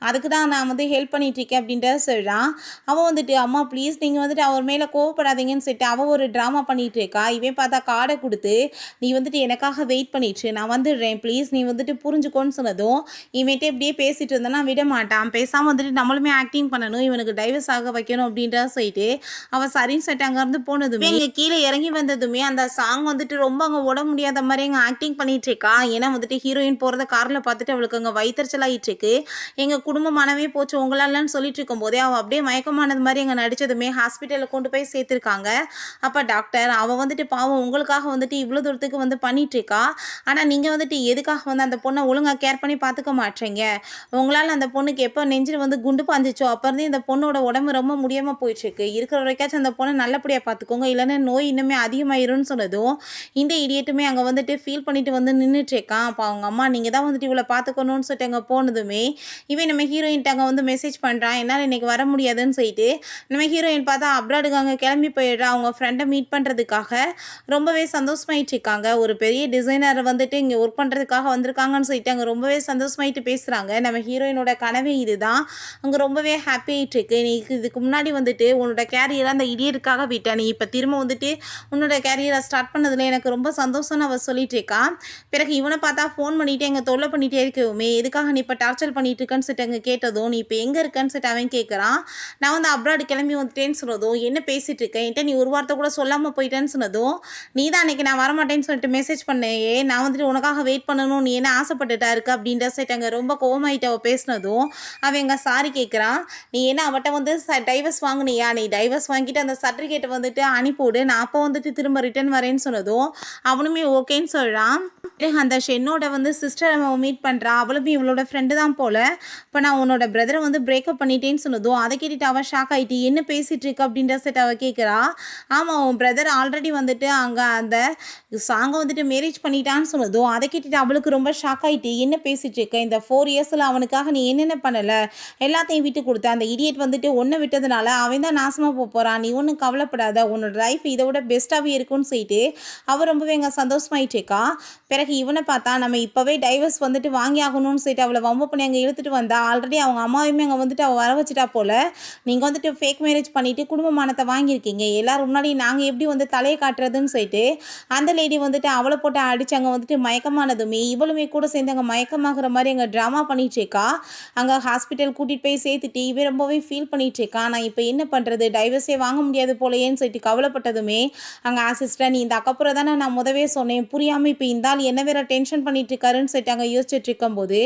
A: அதுக்கு தான் நான் வந்து ஹெல்ப் பண்ணிகிட்ருக்கேன் அப்படின்றத சொல்கிறான். அவன் வந்துட்டு அம்மா ப்ளீஸ் நீங்கள் வந்துட்டு அவர் மேலே கோவப்படாதீங்கன்னு சொல்லிட்டு அவள் ஒரு ட்ராமா பண்ணிகிட்டு இருக்கா. இவன் பார்த்தா கார்டை கொடுத்து நீ வந்துட்டு எனக்காக வெயிட் பண்ணிட்டு நான் வந்துடுறேன் ப்ளீஸ் நீ வந்துட்டு புரிஞ்சுக்கோன்னு சொன்னதும் இவன்ட்டு இப்படியே பேசிகிட்டு இருந்தேன்னா விட மாட்டான், பேசாமல் வந்துட்டு நம்மளுமே ஆக்டிங் பண்ணணும், இவனுக்கு டைவர்ஸ் ஆக வைக்கணும் அப்படின்றத சொல்லிட்டு அவள் சரின்னு சொல்லிட்டு அங்கேருந்து போனதுமே இங்கே கீழே இறங்கி வந்ததுமே அந்த சாங் வந்துட்டு ரொம்ப அங்கே உட முடியாத மாதிரி அங்கே ஆக்டிங் பண்ணிட்டு இருக்கா. ஏன்னா வந்துட்டு ஹீரோயின் போகிறத காரில் பார்த்துட்டு அவளுக்கு அங்கே வயிற்றுச்சலாயிட்டு இருக்கு. எங்கள் குடும்பமானவே போச்சு உங்களாலன்னு சொல்லிட்டு இருக்கும்போதே அவள் அப்படியே மயக்கமானது மாதிரி அங்கே நடித்ததுமே ஹாஸ்பிட்டலில் கொண்டு போய் சேர்த்துருக்காங்க. அப்போ டாக்டர் அவள் வந்துட்டு பாவம் உங்களுக்காக வந்துட்டு இவ்வளோ தூரத்துக்கு வந்து பண்ணிட்டு இருக்கா, ஆனால் நீங்கள் வந்துட்டு எதுக்காக வந்து அந்த பொண்ணை ஒழுங்காக கேர் பண்ணி பார்த்துக்க மாட்டீங்க, உங்களால் அந்த பொண்ணுக்கு எப்போ நெஞ்சில் வந்து குண்டு பாஞ்சிச்சோ அப்போ இருந்தே இந்த பொண்ணோட உடம்பு ரொம்ப முடியாமல் போயிட்டுருக்கு, இருக்கிற வரைக்காச்சும் அந்த பொண்ணை நல்லபடியாக பார்த்துக்கோங்க இல்லைன்னா நோய் இன்னுமே அதிகமாயிரும்னு சொன்னதும் இந்த இடியட்டுமே அங்கே வந்துட்டு ஃபீல் பண்ணிட்டு வந்து நின்றுட்டுருக்கான். அப்போ அவங்க அம்மா நீங்கள் தான் வந்துட்டு இவ்வளோ பார்த்துக்கணும்னு சொல்லிட்டு அங்கே போனதுமே இவன் நம்ம ஹீரோயின்ட்டு அங்கே வந்து மெசேஜ் பண்ணுறான் என்னால் இன்றைக்கி வர முடியாதுன்னு சொல்லிட்டு நம்ம ஹீரோயின் பார்த்தா அப்ராடுக்கு அங்கே கிளம்பி போயிடுறா அவங்க ஃப்ரெண்டை மீட் பண்ணுறதுக்காக. ரொம்பவே சந்தோஷமாயிட்டு இருக்காங்க. ஒரு பெரிய டிசைனர் வந்துட்டு இங்கே ஒர்க் பண்ணுறதுக்காக வந்திருக்காங்கன்னு சொல்லிட்டு அங்கே ரொம்பவே சந்தோஷமாயிட்டு பேசுகிறாங்க. நம்ம ஹீரோயினோட கனவே இதுதான். அங்கே ரொம்பவே ஹாப்பி ஆகிட்டு இருக்கு. நீ இதுக்கு முன்னாடி வந்துட்டு உன்னோட கேரியரை அந்த இடியருக்காக விட்ட, நீ இப்போ திரும்ப வந்துட்டு உன்னோட கேரியரை ஸ்டார்ட் பண்ணதில் எனக்கு ரொம்ப சந்தோஷம்னு அவள் சொல்லிட்டு இருக்கா. பிறகு இவனை பார்த்தா ஃபோன் பண்ணிவிட்டு எங்கள் தொல்லை பண்ணிகிட்டே இருக்கவுமே எதுக்காக நீ இப்போ டார்ச்சர் பண்ணிட்டு இருக்கன்னு சொல்லிட்டு அங்கே கேட்டதும் நீ இப்போ எங்கே இருக்கன்னு சொல்லிட்டு அவன் கேட்குறான். நான் வந்து அப்ராடு கிளம்பி வந்துட்டேன்னு சொன்னதும் என்ன பேசிகிட்டு இருக்கேன் என்கிட்ட நீ ஒரு வார்த்தை கூட சொல்லாமல் போயிட்டேன்னு சொன்னதும் நீ தான் அன்றைக்கி நான் வரமாட்டேன்னு சொல்லிட்டு மெசேஜ் பண்ணேயே, நான் வந்துட்டு உனக்காக வெயிட் பண்ணணும் நீ என்ன ஆசைப்பட்டுட்டா இருக்கு அப்படின்ற சொல்லிட்டு அங்கே ரொம்ப கோவமாயிட்டு அவள் பேசினதும் அவன் எங்கே சாரி கேட்குறான். நீ என்ன அவட்ட வந்து டைவர்ஸ் வாங்கினியா, நீ டைவர்ஸ் வாங்கிட்டு அந்த சர்டிஃபிகேட்டை வந்துட்டு அனுப்பிவிடு, நான் அப்போ வந்துட்டு திரும்ப ரிட்டர்ன் வரேன்னு சொன்னதும் அவனுமே ஓகேன்னு சொல்கிறான். அந்த ஷென்னோட வந்து சிஸ்டரை அவன் மீட் பண்ணுறான். அவளுமே இவளோட ஃப்ரெண்டு தான் போல். இப்போ நான் உன்னோட பிரதரை வந்து பிரேக்கப் பண்ணிட்டேன்னு சொன்னதும் அதை கேட்டுட்டு அவள் ஷாக் ஆகிட்டு என்ன பேசிகிட்டு இருக்கு அப்படின்ற செட் அவள் கேட்குறா. ஆமாம் உன் பிரதர் ஆல்ரெடி வந்துட்டு அங்கே அந்த சாங்கை வந்து வந்துட்டு மேரேஜ் பண்ணிட்டான்னு சொன்னதும் அதை கேட்டுட்டு அவளுக்கு ரொம்ப ஷாக் ஆகிட்டு என்ன பேசிட்டு இருக்க இந்த 4 இயர்ஸில் அவனுக்காக நீ என்னென்ன பண்ணலை எல்லாத்தையும் விட்டு கொடுத்த அந்த இடியட் வந்துட்டு ஒன்றை விட்டதுனால அவன் தான் நாசமாக போகிறான் நீ ஒன்றும் கவலைப்படாத உன்னோட லைஃப் இதை விட பெஸ்ட்டாகவே இருக்கும்னு சொல்லிட்டு அவள் ரொம்பவே எங்கள் சந்தோஷமாயிட்டேக்கா. பிறகு இவனை பார்த்தா நம்ம இப்போவே டைவர்ஸ் வந்துட்டு வாங்கி ஆகணும்னு சொல்லிட்டு அவளை வம்பு பண்ணி அங்கே இழுத்துட்டு வந்தா ஆல்ரெடி அவங்க அம்மாவையுமே அங்கே வந்துட்டு அவள் வர வச்சுட்டா போல். நீங்கள் வந்துட்டு ஃபேக் மேரேஜ் பண்ணிவிட்டு குடும்பமானத்தை வாங்கியிருக்கீங்க எல்லாரும் முன்னாடி நாங்கள் எப்படி வந்து தலையை காட்டுறதுன்னு சொல்லிட்டு அந்த லேடி வந்துட்டு அவளை போட்டு அடிச்சு அங்கே வந்துட்டு மயக்கமானதுமே இவளுமே கூட சேர்ந்து அங்கே மயக்கமாகிற மாதிரி அங்கே ட்ராமா பண்ணிகிட்ருக்கா. அங்கே ஹாஸ்பிட்டல் கூட்டிகிட்டு போய் சேர்த்துட்டு இவன் ரொம்பவே ஃபீல் பண்ணிகிட்ருக்கா. நான் இப்போ என்ன பண்ணுறது டைவர்ஸே வாங்க முடியாது போலையேன்னு சொல்லிட்டு கவலைப்பட்டதுமே அங்கே அசிஸ்டன்ட் இந்த அக்கப்புறம் தானே நான் முதவே சொன்னேன் புரியாமல் இப்போ இந்த ஆள் என்ன வேற டென்ஷன் பண்ணிட்டு இருக்காருன்னு சொல்லிட்டு அங்கே யோசிச்சுட்டு இருக்கும்போது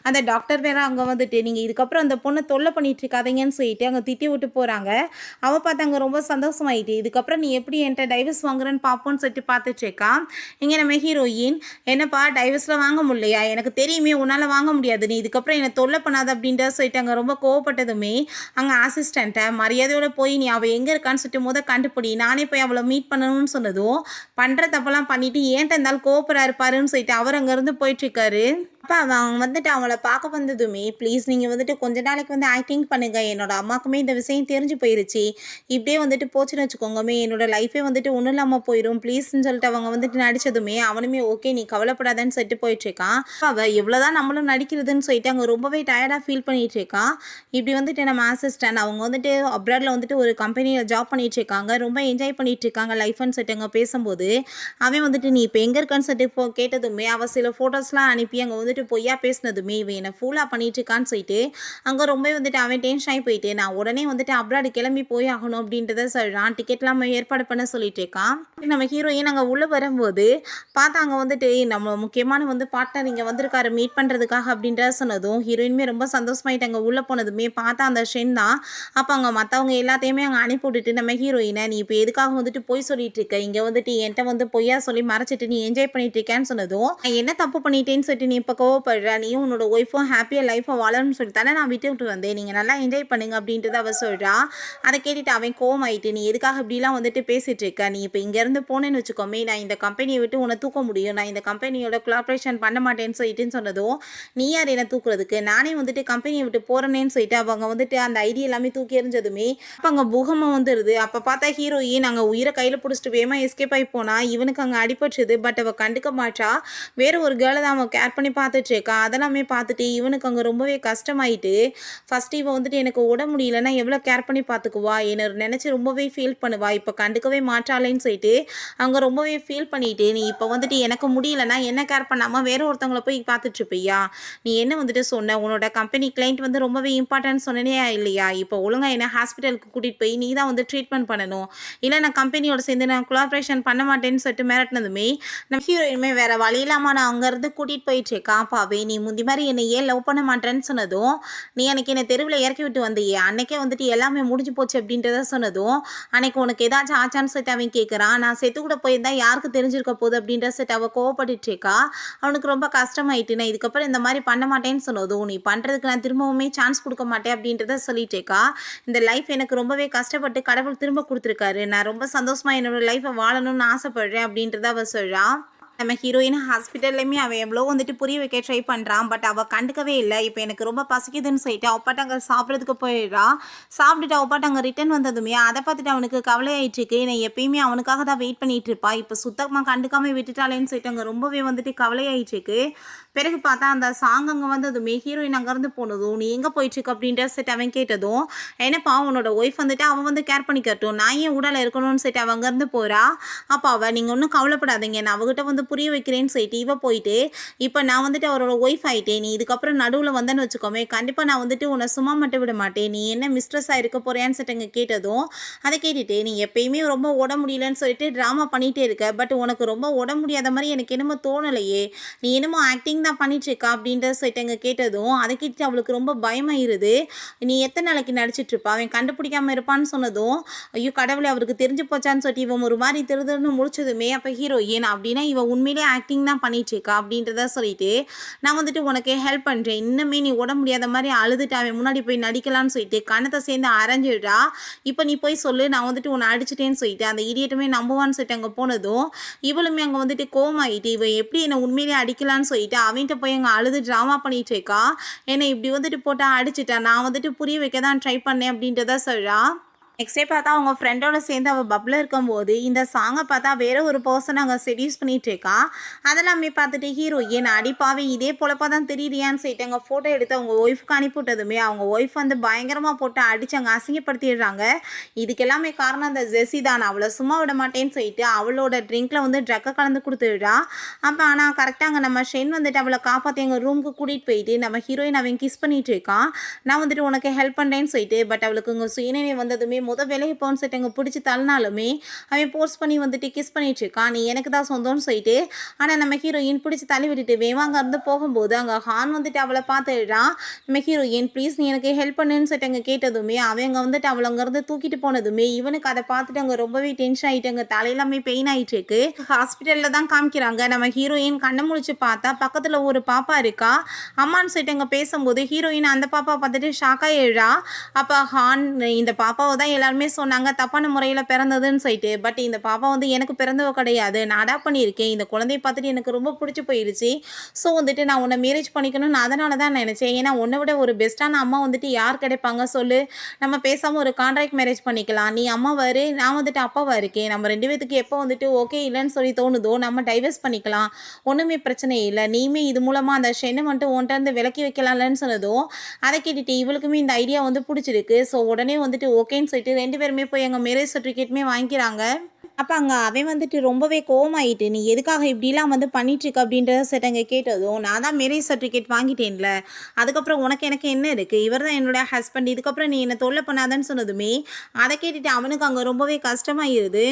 A: அந்த டாக்டர் வேற அங்கே வந்துட்டு நீங்கள் இதுக்கப்புறம் அந்த பொண்ணை தொல்லை பண்ணிட்டு இருக்காதீங்கன்னு சொல்லிட்டு அங்கே திட்டி விட்டு போகிறாங்க. அவள் பார்த்து அங்கே ரொம்ப சந்தோஷமாயிட்டு இதுக்கப்புறம் நீ எப்படி என்கிட்ட டைவர்ஸ் வாங்குறேன்னு பார்ப்போன்னு சொல்லிட்டு பார்த்துட்ருக்கா. இங்கே நம்ம ஹீரோயின் என்னப்பா டைவர்ஸில் வாங்க முடியலையா எனக்கு தெரியுமே உன்னால் வாங்க முடியாது நீ இதுக்கப்புறம் என்னை தொல்லை பண்ணாத அப்படின்ற சொல்லிட்டு அங்கே ரொம்ப கோவப்பட்டதுமே அங்கே அசிஸ்டண்ட்டை மரியாதையோட போய் நீ அவள் எங்கே இருக்கான்னு சொல்லிட்டு கண்டுபிடி நானே போய் அவளை மீட் பண்ணணும்னு சொன்னதும் பண்ணுற தப்பெல்லாம் பண்ணிவிட்டு ஏன்ட்ட இருந்தாலும் கோவப்படா இருப்பாருன்னு சொல்லிட்டு அவர் அங்கேருந்து போயிட்டுருக்காரு. அப்போ அவங்க வந்துட்டு அவளை பார்க்க வந்ததுமே ப்ளீஸ் நீங்கள் வந்துட்டு கொஞ்ச நாளைக்கு வந்து ஆக்டிங் பண்ணுங்கள் என்னோட அம்மாக்குமே இந்த விஷயம் தெரிஞ்சு போயிருச்சு இப்படியே வந்துட்டு போச்சுன்னு வச்சுக்கோங்கமே என்னோட லைஃபே வந்துட்டு ஒன்றும் இல்லாமல் போயிடும் ப்ளீஸ்ன்னு சொல்லிட்டு அவங்க வந்துட்டு நடித்ததுமே அவனுமே ஓகே நீ கவலைப்படாதன்னு சொல்லிட்டு போயிட்டுருக்கான். அவள் எவ்வளோதான் நம்மளும் நடிக்கிறதுன்னு சொல்லிட்டு அவங்க ரொம்பவே டயர்டாக ஃபீல் பண்ணிகிட்டு இருக்கான். இப்படி வந்துட்டு நம்ம அசிஸ்டன்ட் அவங்க வந்துட்டு அப்ராடில் வந்துட்டு ஒரு கம்பெனியில் ஜாப் பண்ணிகிட்டு இருக்காங்க ரொம்ப என்ஜாய் பண்ணிகிட்டு இருக்காங்க லைஃப்னு சொல்லிட்டு அங்கே பேசும்போது அவன் வந்துட்டு நீ இப்போ எங்கே இருக்கான்னு சொல்லிட்டு கேட்டதுமே அவள் சில ஃபோட்டோஸ்லாம் அனுப்பி அங்கே வந்துட்டு பொய்யா பேசினதுமே இவன் என்னை ஃபூலாக பண்ணிட்டு இருக்கான்னு சொல்லிட்டு அங்கே ரொம்ப வந்துட்டு அவன் டென்ஷன் ஆகி போயிட்டு நான் உடனே வந்துட்டு அப்ராடு கிளம்பி போய் ஆகணும் அப்படின்றத சொல்கிறான். டிக்கெட்லாம் ஏற்பாடு பண்ண சொல்லிட்டு இருக்கான். நம்ம ஹீரோயின் அங்கே உள்ளே வரும்போது பார்த்தா அங்கே வந்துட்டு நம்ம முக்கியமான வந்து பார்ட்னர் இங்கே வந்திருக்காரு மீட் பண்ணுறதுக்காக அப்படின்றத சொன்னதும் ஹீரோயினுமே ரொம்ப சந்தோஷமாயிட்டு அங்கே உள்ளே போனதுமே பார்த்தா அந்த ஷென் தான். அப்போ அங்கே மற்றவங்க எல்லாத்தையுமே அங்கே அனுப்பி விட்டுட்டு நம்ம ஹீரோயினை நீ இப்போ எதுக்காக வந்துட்டு போய் சொல்லிட்டு இருக்க இங்கே வந்துட்டு என்கிட்ட வந்து பொய்யா சொல்லி மறைச்சிட்டு நீ என்ஜாய் பண்ணிட்டு இருக்கேன்னு சொன்னதும் நான் என்ன தப்பு பண்ணிட்டேன்னு சொல்லிட்டு நீ இப்போ கோவப்படுற நீயும் உன்னோட ஒய்ஃபும் ஹாப்பியாக லைஃப்பை வாழணும்னு சொல்லிட்டு தானே நான் விட்டு வந்தேன் நீங்கள் நல்லா என்ஜாய் பண்ணுங்க அப்படின்றத அவள் சொல்கிறா. அதை கேட்டுட்டு அவன் கோவமாயிட்டு நீ எதுக்காக இப்படிலாம் வந்துட்டு பேசிகிட்டு இருக்க நீ இப்போ இங்கேருந்து போனேன்னு வச்சுக்கோமே நான் இந்த கம்பெனியை விட்டு உன்னை தூக்க முடியும் நான் இந்த கம்பெனியோட கொலாபரேஷன் பண்ண மாட்டேன்னு சொல்லிட்டுன்னு சொன்னதும் நீ யார் என்ன தூக்குறதுக்கு நானே வந்துட்டு கம்பெனியை விட்டு போகிறேன்னு சொல்லிட்டு அவங்க வந்துட்டு அந்த ஐடியா எல்லாமே தூக்கி எறிஞ்சதுமே அப்போ அங்கே பூகமாக வந்துடுது. அப்போ பார்த்தா ஹீரோயின் அங்கே உயிரை கையில் பிடிச்சிட்டு வேகமாக எஸ்கேப் ஆகி போனால் இவனுக்கு அங்கே அடிபட்டுது. பட் அவள் கண்டுக்க மாட்டா வேறு ஒரு கேர்ளை தான் அவன் கேர் பண்ணி பார்த்துட்ருக்கா. அதெல்லாமே பார்த்துட்டு இவனுக்கு அங்கே ரொம்பவே கஷ்டமாயிட்டு ஃபஸ்ட்டு இவன் வந்துட்டு எனக்கு உட முடியலன்னா எவ்வளோ கேர் பண்ணி பார்த்துக்குவா என்னை நினச்சி ரொம்பவே ஃபீல் பண்ணுவா இப்போ கண்டுக்கவே மாட்டாளேன்னு சொல்லிட்டு அங்கே ரொம்பவே ஃபீல் பண்ணிட்டு நீ இப்போ வந்துட்டு எனக்கு முடியலன்னா என்ன கேர் பண்ணாமல் வேற ஒருத்தவங்கள போய் பார்த்துட்ருப்பியா நீ என்ன வந்துட்டு சொன்ன உன்னோட கம்பெனி கிளைண்ட் வந்து ரொம்பவே இம்பார்ட்டன்ட் சொன்னனே இல்லையா இப்போ ஒழுங்காக என்ன ஹாஸ்பிட்டலுக்கு கூட்டிகிட்டு போய் நீ தான் வந்து ட்ரீட்மெண்ட் பண்ணணும் இல்லை நான் கம்பெனியோட சேர்ந்து நான் கொலாபரேஷன் பண்ண மாட்டேன்னு சொல்லிட்டு மிரட்டினதுமே நம்ம ஹீரோயினுமே வேறு வழி இல்லாமல் நான் அங்கேருந்து கூட்டிகிட்டு போயிட்டுருக்கான். பாவே நீ முந்தி மாதிரி என்னை ஏன் லவ் பண்ண மாட்டேன்னு சொன்னதும் நீ அன்றைக்கி என்னை தெருவில் இறக்கி விட்டு வந்தியே அன்றைக்கே வந்துட்டு எல்லாமே முடிஞ்சு போச்சு அப்படின்றத சொன்னதும் அன்றைக்கி உனக்கு ஏதாச்சும் ஆச்சான்னு சொல்லிட்டு அவன் கேட்குறான். நான் செத்து கூட போயிருந்தா யாருக்கு தெரிஞ்சிருக்க போகுது அப்படின்ற சொல்லிட்டு அவள் கோவப்பட்டுருக்கா. அவனுக்கு ரொம்ப கஷ்டமாயிட்டு நான் இதுக்கப்புறம் இந்த மாதிரி பண்ண மாட்டேன்னு சொன்னதும் நீ பண்ணுறதுக்கு நான் திரும்பவுமே சான்ஸ் கொடுக்க மாட்டேன் அப்படின்றத சொல்லிட்டேக்கா. இந்த லைஃப் எனக்கு ரொம்பவே கஷ்டப்பட்டு கடவுள் திரும்ப கொடுத்துருக்காரு நான் ரொம்ப சந்தோஷமாக என்னோட லைஃப்பை வாழணும்னு ஆசைப்படுறேன் அப்படின்றத அவள் சொல்கிறான். நம்ம ஹீரோயின் ஹாஸ்பிட்டல்லையுமே அவன் எவ்வளோ வந்துட்டு புரிய வைக்க ட்ரை பண்ணுறான். பட் அவள் கண்டுக்கவே இல்லை. இப்போ எனக்கு ரொம்ப பசிக்குதுன்னு சொல்லிட்டு அப்பாட்ட அங்கே சாப்பிட்றதுக்கு போயிடுறா. சாப்பிட்டுட்டு அப்பாட்ட அங்கே ரிட்டன் வந்ததுமே அதை பார்த்துட்டு அவனுக்கு கவலையாயிட்டுருக்கு. நான் எப்பயுமே அவனுக்காக தான் வெயிட் பண்ணிகிட்டு இருப்பா இப்போ சுத்தமாக கண்டுக்காமல் விட்டுட்டாலேன்னு சொல்லிட்டு அங்கே ரொம்பவே வந்துட்டு கவலையாயிட்டுருக்கு. பிறகு பார்த்தா அந்த சாங் அங்கே வந்ததுமே ஹீரோயின் அங்கேருந்து போனதும் நீ எங்கே போயிட்டுருக்கு அப்படின்ற செட் அவன் கேட்டதும் என்னப்பா உன்னோட ஒய்ஃப் வந்துட்டு அவன் வந்து கேர் பண்ணிக்கட்டும் நான் ஏன் உடலை இருக்கணும்னு சொல்லிட்டு அவன் அங்கேருந்து போகிறா. அப்போ அவள் நீங்கள் ஒன்றும் கவலைப்படாதீங்க நான் அவகிட்ட வந்து புரிய வைக்கிறேன்னு சொல்லிட்டு இவ போயிட்டு இப்போ நான் வந்துட்டு அவரோட ஒய்ஃப் ஆகிட்டேன் நீ இதுக்கப்புறம் நடுவில் வந்தேன்னு வச்சுக்கோமே கண்டிப்பாக நான் வந்துட்டு உன்னை சும்மா மட்டும் விட மாட்டேன் நீ என்ன மிஸ்ட்ரெஸ்ஸாக இருக்க போறியான்னு சொல்லிட்டு கேட்டதும் அதை கேட்டுட்டு நீ எப்பயுமே ரொம்ப உட முடியலன்னு சொல்லிட்டு ட்ராமா பண்ணிகிட்டே இருக்க பட் உனக்கு ரொம்ப உட முடியாத மாதிரி எனக்கு என்னமோ தோணலையே நீ என்னமோ ஆக்டிங் தான் பண்ணிட்டுருக்கா அப்படின்றத சொல்லிட்டு அங்கே கேட்டதும் அதை கேட்டுட்டு அவளுக்கு ரொம்ப பயமாயிருது. நீ எத்தனை நாளைக்கு நடிச்சிட்ருப்பா, அவன் கண்டுபிடிக்காம இருப்பான்னு சொன்னதும், ஐயோ கடவுளே அவருக்கு தெரிஞ்சு போச்சான்னு சொல்லிட்டு இவன் ஒரு மாதிரி திருதுன்னு முழிச்சதுமே அப்போ ஹீரோயின் அப்படின்னா இவன் உண்மையிலே ஆக்டிங் தான் பண்ணிட்டுருக்கா அப்படின்றத சொல்லிட்டு நான் வந்துட்டு உனக்கு ஹெல்ப் பண்ணுறேன், இன்னுமே நீ உட முடியாத மாதிரி அழுதுட்டு அவன் முன்னாடி போய் நடிக்கலான்னு சொல்லிட்டு கணத்தை சேர்ந்து அரைஞ்சிடுறா. இப்போ நீ போய் சொல்லு நான் வந்துட்டு உன்னை அடிச்சிட்டேன்னு சொல்லிட்டு அந்த இடியட்டுமே நம்புவான்னு சொல்லிட்டு அங்கே போனதும் இவளுமே அங்கே வந்துட்டு கோவமாயிட்டு இவன் எப்படி என்னை உண்மையிலேயே அடிக்கலான்னு சொல்லிட்டு அவன்கிட்ட போய் அங்கே அழுது ட்ராமா பண்ணிட்டு இருக்கா. என்னை இப்படி வந்துட்டு போட்டால் அடிச்சிட்டா, நான் வந்துட்டு புரிய வைக்க தான் ட்ரை பண்ணேன் அப்படின்றத சொல்கிறா. நெக்ஸ்ட் டே பார்த்தா அவங்க ஃப்ரெண்டோட சேர்ந்து அவள் பப்பில் இருக்கும்போது இந்த சாங்கை பார்த்தா வேற ஒரு பர்சன் அங்கே செடியூஸ் பண்ணிட்டு இருக்கா. அதெல்லாமே பார்த்துட்டு ஹீரோயின் அடிப்பாவே இதே பொழப்பாக தான் தெரியலையான்னு சொல்லிட்டு அங்கே ஃபோட்டோ எடுத்து அவங்க ஒய்ஃப்க்கு அனுப்பிவிட்டதுமே அவங்க ஒய்ஃப் வந்து பயங்கரமாக போட்டு அடித்து அங்கே அசிங்கப்படுத்திடுறாங்க. இதுக்கு எல்லாமே காரணம் அந்த ஜெஸி தான், அவளை சும்மா விட மாட்டேன்னு சொல்லிட்டு அவளோட ட்ரிங்க்கில் வந்து ட்ரக்கை கலந்து கொடுத்துடுறா. அப்போ ஆனால் கரெக்டாக அங்கே நம்ம ஷென் வந்துட்டு அவளை காப்பாற்றி எங்கள் ரூமுக்கு கூட்டிகிட்டு போயிட்டு நம்ம ஹீரோயின் அவன் கிஸ் பண்ணிட்டு இருக்கான். நான் வந்துட்டு உனக்கு ஹெல்ப் பண்ணுறேன்னு சொல்லிட்டு பட் அவளுக்கு இங்கே சுயநினை வந்ததுமே வேலையை போன்னு சொல்லிட்டு அங்கே பிடிச்சி தள்ளினாலுமே அவன் போர்ஸ் பண்ணி வந்துட்டு கிஸ் பண்ணிட்டு இருக்கான், நீ எனக்கு தான் சொந்தம்னு சொல்லிட்டு. ஆனால் நம்ம ஹீரோயின் பிடிச்சி தள்ளி விட்டுட்டு வேவாங்க இருந்து போகும்போது அங்கே ஹான் வந்துட்டு அவளை பார்த்துடுறான். நம்ம ஹீரோயின் ப்ளீஸ் நீ எனக்கு ஹெல்ப் பண்ணுன்னு சொல்லிட்டு அங்கே கேட்டதுமே அவங்க வந்துட்டு அவளை அங்கேருந்து தூக்கிட்டு போனதுமே இவனுக்கு அதை பார்த்துட்டு அங்கே ரொம்பவே டென்ஷன் ஆகிட்டு அங்கே தலையெல்லாமே பெயின் ஆகிட்டு இருக்கு. ஹாஸ்பிட்டலில் தான் காமிக்கிறாங்க. நம்ம ஹீரோயின் கண்ணை முழிச்சு பார்த்தா பக்கத்தில் ஒரு பாப்பா இருக்கா. அம்மான்னு சொல்லிட்டு அங்கே பேசும்போது ஹீரோயின் அந்த பாப்பா பார்த்துட்டு ஷாக்காக எழுறா. அப்போ ஹான் இந்த பாப்பாவை தான் எல்லாருமே சொன்னாங்க தப்பான முறையில் பிறந்ததுன்னு சொல்லிட்டு, பட் இந்த பாப்பா வந்து எனக்கு பிறந்தவ கிடையாது, நான் அடாப்ட் பண்ணியிருக்கேன், இந்த குழந்தைய பார்த்துட்டு எனக்கு ரொம்ப பிடிச்சி போயிடுச்சு, ஸோ வந்துட்டு நான் உன்னை மேரேஜ் பண்ணிக்கணும்னு அதனால தான் நினச்சேன். ஏன்னா உன்னை விட ஒரு பெஸ்ட்டான அம்மா வந்துட்டு யார் கிடைப்பாங்க சொல்லு, நம்ம பேசாமல் ஒரு கான்ட்ராக்ட் மேரேஜ் பண்ணிக்கலாம், நீ அம்மாவாரு நான் வந்துட்டு அப்பாவா இருக்கேன், நம்ம ரெண்டு பேத்துக்கு எப்போ வந்துட்டு ஓகே இல்லைன்னு சொல்லி தோணுதோ நம்ம டைவர்ஸ் பண்ணிக்கலாம், ஒன்றுமே பிரச்சனை இல்லை, நீயுமே இது மூலமாக அந்த ஷென்னை வந்துட்டு உன்ட்ட இருந்து விலக்கி வைக்கலாம்லன்னு சொன்னதும் அதை கேட்டுட்டு இவளுக்குமே இந்த ஐடியா வந்து பிடிச்சிருக்கு. ஸோ உடனே வந்துட்டு ஓகேன்னு சொல்லிட்டு ரெண்டு பேருமே போய் எங்கள் மேரேஜ் சர்டிஃபிகேட்டுமே வாங்கிக்கிறாங்க. அப்போ அங்கே அவன் வந்துட்டு ரொம்பவே கோவமாயிட்டு நீ எதுக்காக இப்படிலாம் வந்து பண்ணிட்டுருக்க அப்படின்றத செட்டங்க கேட்டதும் நான் தான் மேரேஜ் சர்டிஃபிகேட் வாங்கிட்டேன்ல, அதுக்கப்புறம் எனக்கு என்ன இருக்குது, இவர் தான் என்னோட ஹஸ்பண்ட், இதுக்கப்புறம் நீ என்னை தொல்லை பண்ணாதன்னு சொன்னதுமே அதை கேட்டுட்டு அவனுக்கு அங்கே ரொம்பவே கஷ்டமாயிருது.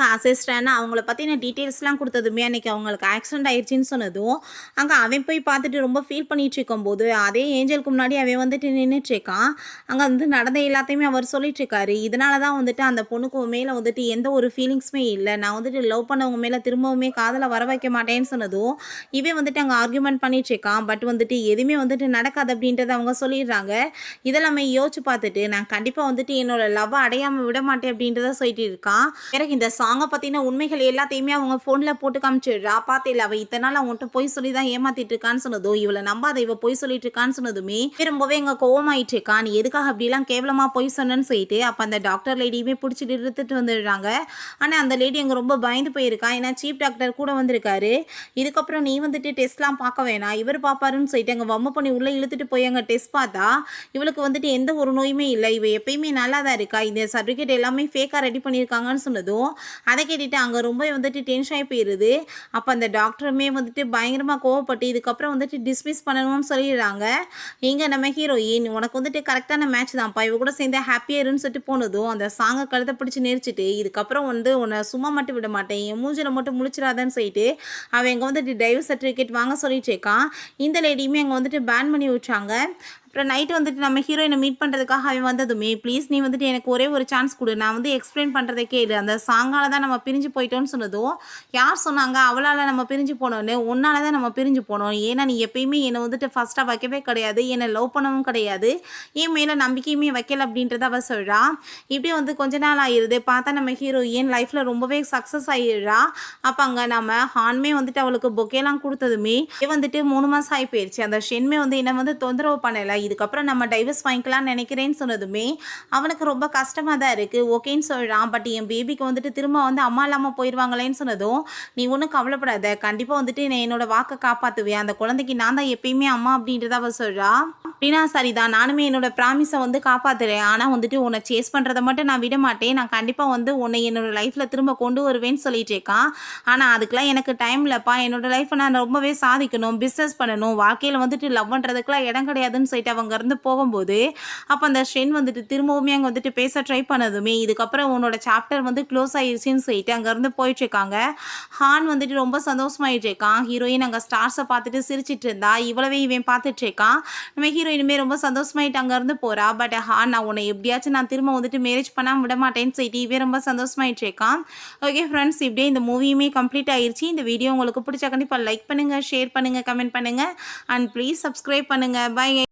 A: அசிஸ்டன்ட் அவங்கள பற்றின டீட்டெயில்ஸ்லாம் கொடுத்ததுமே அன்றைக்கி அவங்களுக்கு ஆக்சிடென்ட் ஆயிடுச்சின்னு சொன்னதும் அங்கே அவன் போய் பார்த்துட்டு ரொம்ப ஃபீல் பண்ணிட்டு இருக்கும்போது அதே ஏஞ்சலுக்கு முன்னாடி அவன் வந்துட்டு நின்றுட்டுருக்கான். அங்கே வந்து நடந்த எல்லாத்தையுமே அவர் சொல்லிட்டு இருக்காரு. இதனால தான் வந்துட்டு அந்த பொண்ணுக்கு மேலே வந்துட்டு எந்த ஒரு ஃபீலிங்ஸுமே இல்லை, நான் வந்துட்டு லவ் பண்ணவங்க மேலே திரும்பவுமே காதலை வர வைக்க மாட்டேன்னு சொன்னதும் இவன் வந்துட்டு அங்கே ஆர்கியூமெண்ட் பண்ணிட்டு இருக்கான். பட் வந்துட்டு எதுவுமே வந்துட்டு நடக்காது அப்படின்றத அவங்க சொல்லிடுறாங்க. இதெல்லாமே யோசிச்சு பார்த்துட்டு நான் கண்டிப்பாக வந்துட்டு என்னோட லவ் அடையாமல் விட மாட்டேன் அப்படின்றத சொல்லிட்டு இருக்கான். எனக்கு இந்த சாங்கை பற்றின உண்மைகள் எல்லாத்தையுமே அவங்க ஃபோனில் போட்டு காமிச்சிடுறா. பார்த்தேன் அவள் இத்தனை நாள் அவங்கள்ட்ட போய் சொல்லி தான் ஏமாத்திட்டு இருக்கான்னு சொன்னதும் இவளை நம்பாத இவ போய் சொல்லிட்டு இருக்கான்னு சொன்னதுமே ரொம்பவே எங்க கோவமாயிட்டு இருக்கான், நீ எதுக்காக அப்படிலாம் கேவலமாக போய் சொன்னேன்னு சொல்லிட்டு அப்போ அந்த டாக்டர் லேடியுமே பிடிச்சிட்டு எடுத்துட்டு வந்துடுறாங்க. ஆனால் அந்த லேடி அங்கே ரொம்ப பயந்து போயிருக்கா. ஏன்னா சீஃப் டாக்டர் கூட வந்திருக்காரு. இதுக்கப்புறம் நீ வந்துட்டு டெஸ்ட்லாம் பார்க்க வேணாம், இவர் பார்ப்பாருன்னு சொல்லிட்டு அங்கே வம்ம பண்ணி உள்ளே இழுத்துட்டு போய் அங்கே டெஸ்ட் பார்த்தா இவளுக்கு வந்துட்டு எந்த ஒரு நோயுமே இல்லை, இவ எப்பயுமே நல்லா தான் இருக்கா, இந்த சர்டிஃபிகேட் எல்லாமே ஃபேக்காக ரெடி பண்ணியிருக்காங்கன்னு சொன்னதும் அதை கேட்டுட்டு அங்கே ரொம்ப வந்துட்டு டென்ஷன் ஆகி போயிடுது. அப்போ அந்த டாக்டருமே வந்துட்டு பயங்கரமாக கோவப்பட்டு இதுக்கப்புறம் வந்துட்டு டிஸ்மிஸ் பண்ணணும்னு சொல்லிடுறாங்க. இங்கே நம்ம ஹீரோயின் உனக்கு வந்துட்டு கரெக்டான மேட்ச் தான்ப்பா, இவ கூட சேர்ந்து ஹாப்பியாக இருன்னு சொல்லிட்டு போனதும் அந்த சாங்கை கழுத்தை பிடிச்சி நெரிச்சிட்டு இதுக்கப்புறம் வந்து உன்னை சும்மா மட்டும் விட மாட்டேன், என் மூஞ்சில் மட்டும் முழிச்சிடாதன்னு சொல்லிட்டு அவன் எங்கே வந்துட்டு டைவர்ஸ் சர்டிஃபிகேட் வாங்க சொல்லிட்டு இருக்கான். இந்த லேடியுமே அங்கே வந்துட்டு பேன் பண்ணி விட்டாங்க. அப்புறம் நைட்டு வந்துட்டு நம்ம ஹீரோயினை மீட் பண்ணுறதுக்காக அவன் வந்ததுமே ப்ளீஸ் நீ வந்துட்டு எனக்கு ஒரே ஒரு சான்ஸ் கொடு, நான் வந்து எக்ஸ்பிளைன் பண்ணுறதே கேளு, அந்த சாங்கால தான் நம்ம பிரிஞ்சு போயிட்டோன்னு சொன்னதும் யார் சொன்னாங்க அவளால் நம்ம பிரிஞ்சு போனோன்னு, உன்னால தான் நம்ம பிரிஞ்சு போனோம், ஏன்னா நீ எப்பயுமே என்னை வந்துட்டு ஃபஸ்ட்டாக வைக்கவே கிடையாது, என்னை லவ் பண்ணவும் கிடையாது, என் மேலே நம்பிக்கையுமே வைக்கல அப்படின்றத அவள் சொல்கிறா. இப்படி வந்து கொஞ்ச நாள் ஆயிடுது. பார்த்தா நம்ம ஹீரோயின் லைஃப்பில் ரொம்பவே சக்ஸஸ் ஆகிடுறா. அப்போ அங்கே நம்ம ஹான்மே வந்துட்டு அவளுக்கு பொக்கேலாம் கொடுத்ததுமே வந்துட்டு 3 மாதம் ஆகி போயிடுச்சு. அந்த ஷென்மே வந்து என்னை வந்து தொந்தரவு பண்ணலை, இதுக்கப்புறம் நம்ம டைவர்ஸ் வாங்கிக்கலாம்னு நினைக்கிறேன்னு சொன்னதுமே அவனுக்கு ரொம்ப கஷ்டமாக தான் இருக்குது. ஓகேன்னு சொல்கிறான். பட் என் பேபிக்கு வந்துட்டு திரும்ப வந்து அம்மா இல்லாமல் போயிடுவாங்களேன்னு சொன்னதும் நீ ஒன்றும் கவலைப்படாத, கண்டிப்பாக வந்துட்டு நான் என்னோட வாக்கை காப்பாற்றுவேன், அந்த குழந்தைக்கு நான் தான் எப்பயுமே அம்மா அப்படின்றத அவள் சொல்கிறா. அப்படின்னா சரிதான், நானுமே என்னோட ப்ராமிஸை வந்து காப்பாற்றுறேன், ஆனால் வந்துட்டு உன்னை சேஸ் பண்ணுறதை மட்டும் நான் விட மாட்டேன், நான் கண்டிப்பாக வந்து உன்னை என்னோட லைஃப்பில் திரும்ப கொண்டு வருவேன்னு சொல்லிட்டு இருக்கான். ஆனால் அதுக்கெலாம் எனக்கு டைம் இல்லைப்பா, என்னோட லைஃப்பை நான் ரொம்பவே சாதிக்கணும், பிஸ்னஸ் பண்ணணும், வாழ்க்கையில் வந்துட்டு லவ் பண்ணுறதுக்குலாம் இடம் கிடையாதுன்னு சொல்லிட்டு சொல்லிட்டு அவங்க இருந்து போகும்போது, அப்போ அந்த ஷென் வந்துட்டு திரும்பவுமே அங்கே வந்துட்டு பேச ட்ரை பண்ணதுமே, இதுக்கப்புறம் உன்னோட சாப்டர் வந்து க்ளோஸ் ஆயிருச்சுன்னு சொல்லிட்டு அங்கேருந்து போயிட்டுருக்காங்க. ஹான் வந்துட்டு ரொம்ப சந்தோஷமாயிட்டு இருக்கான். ஹீரோயின் அங்கே ஸ்டார்ஸை பார்த்துட்டு சிரிச்சிட்டு இருந்தா. இவ்வளவே இவன் பார்த்துட்டு இருக்கான். நம்ம ஹீரோயினுமே ரொம்ப சந்தோஷமாயிட்டு அங்கேருந்து போறா. பட் ஹான் நான் உன்னை எப்படியாச்சும் நான் திரும்ப வந்துட்டு மேரேஜ் பண்ணாம விட மாட்டேன்னு சொல்லிட்டு இவன் ரொம்ப சந்தோஷமாயிட்டு இருக்கான். ஓகே ஃப்ரெண்ட்ஸ், இப்படியே இந்த மூவியுமே கம்ப்ளீட் ஆயிருச்சு. இந்த வீடியோ உங்களுக்கு பிடிச்சா கண்டிப்பாக லைக் பண்ணுங்கள், ஷேர் பண்ணுங்கள், கமெண்ட் பண்ணுங்கள் அண்ட் ப்ளீஸ் சப்ஸ்கிரைப் பண்ணுங்கள். பை.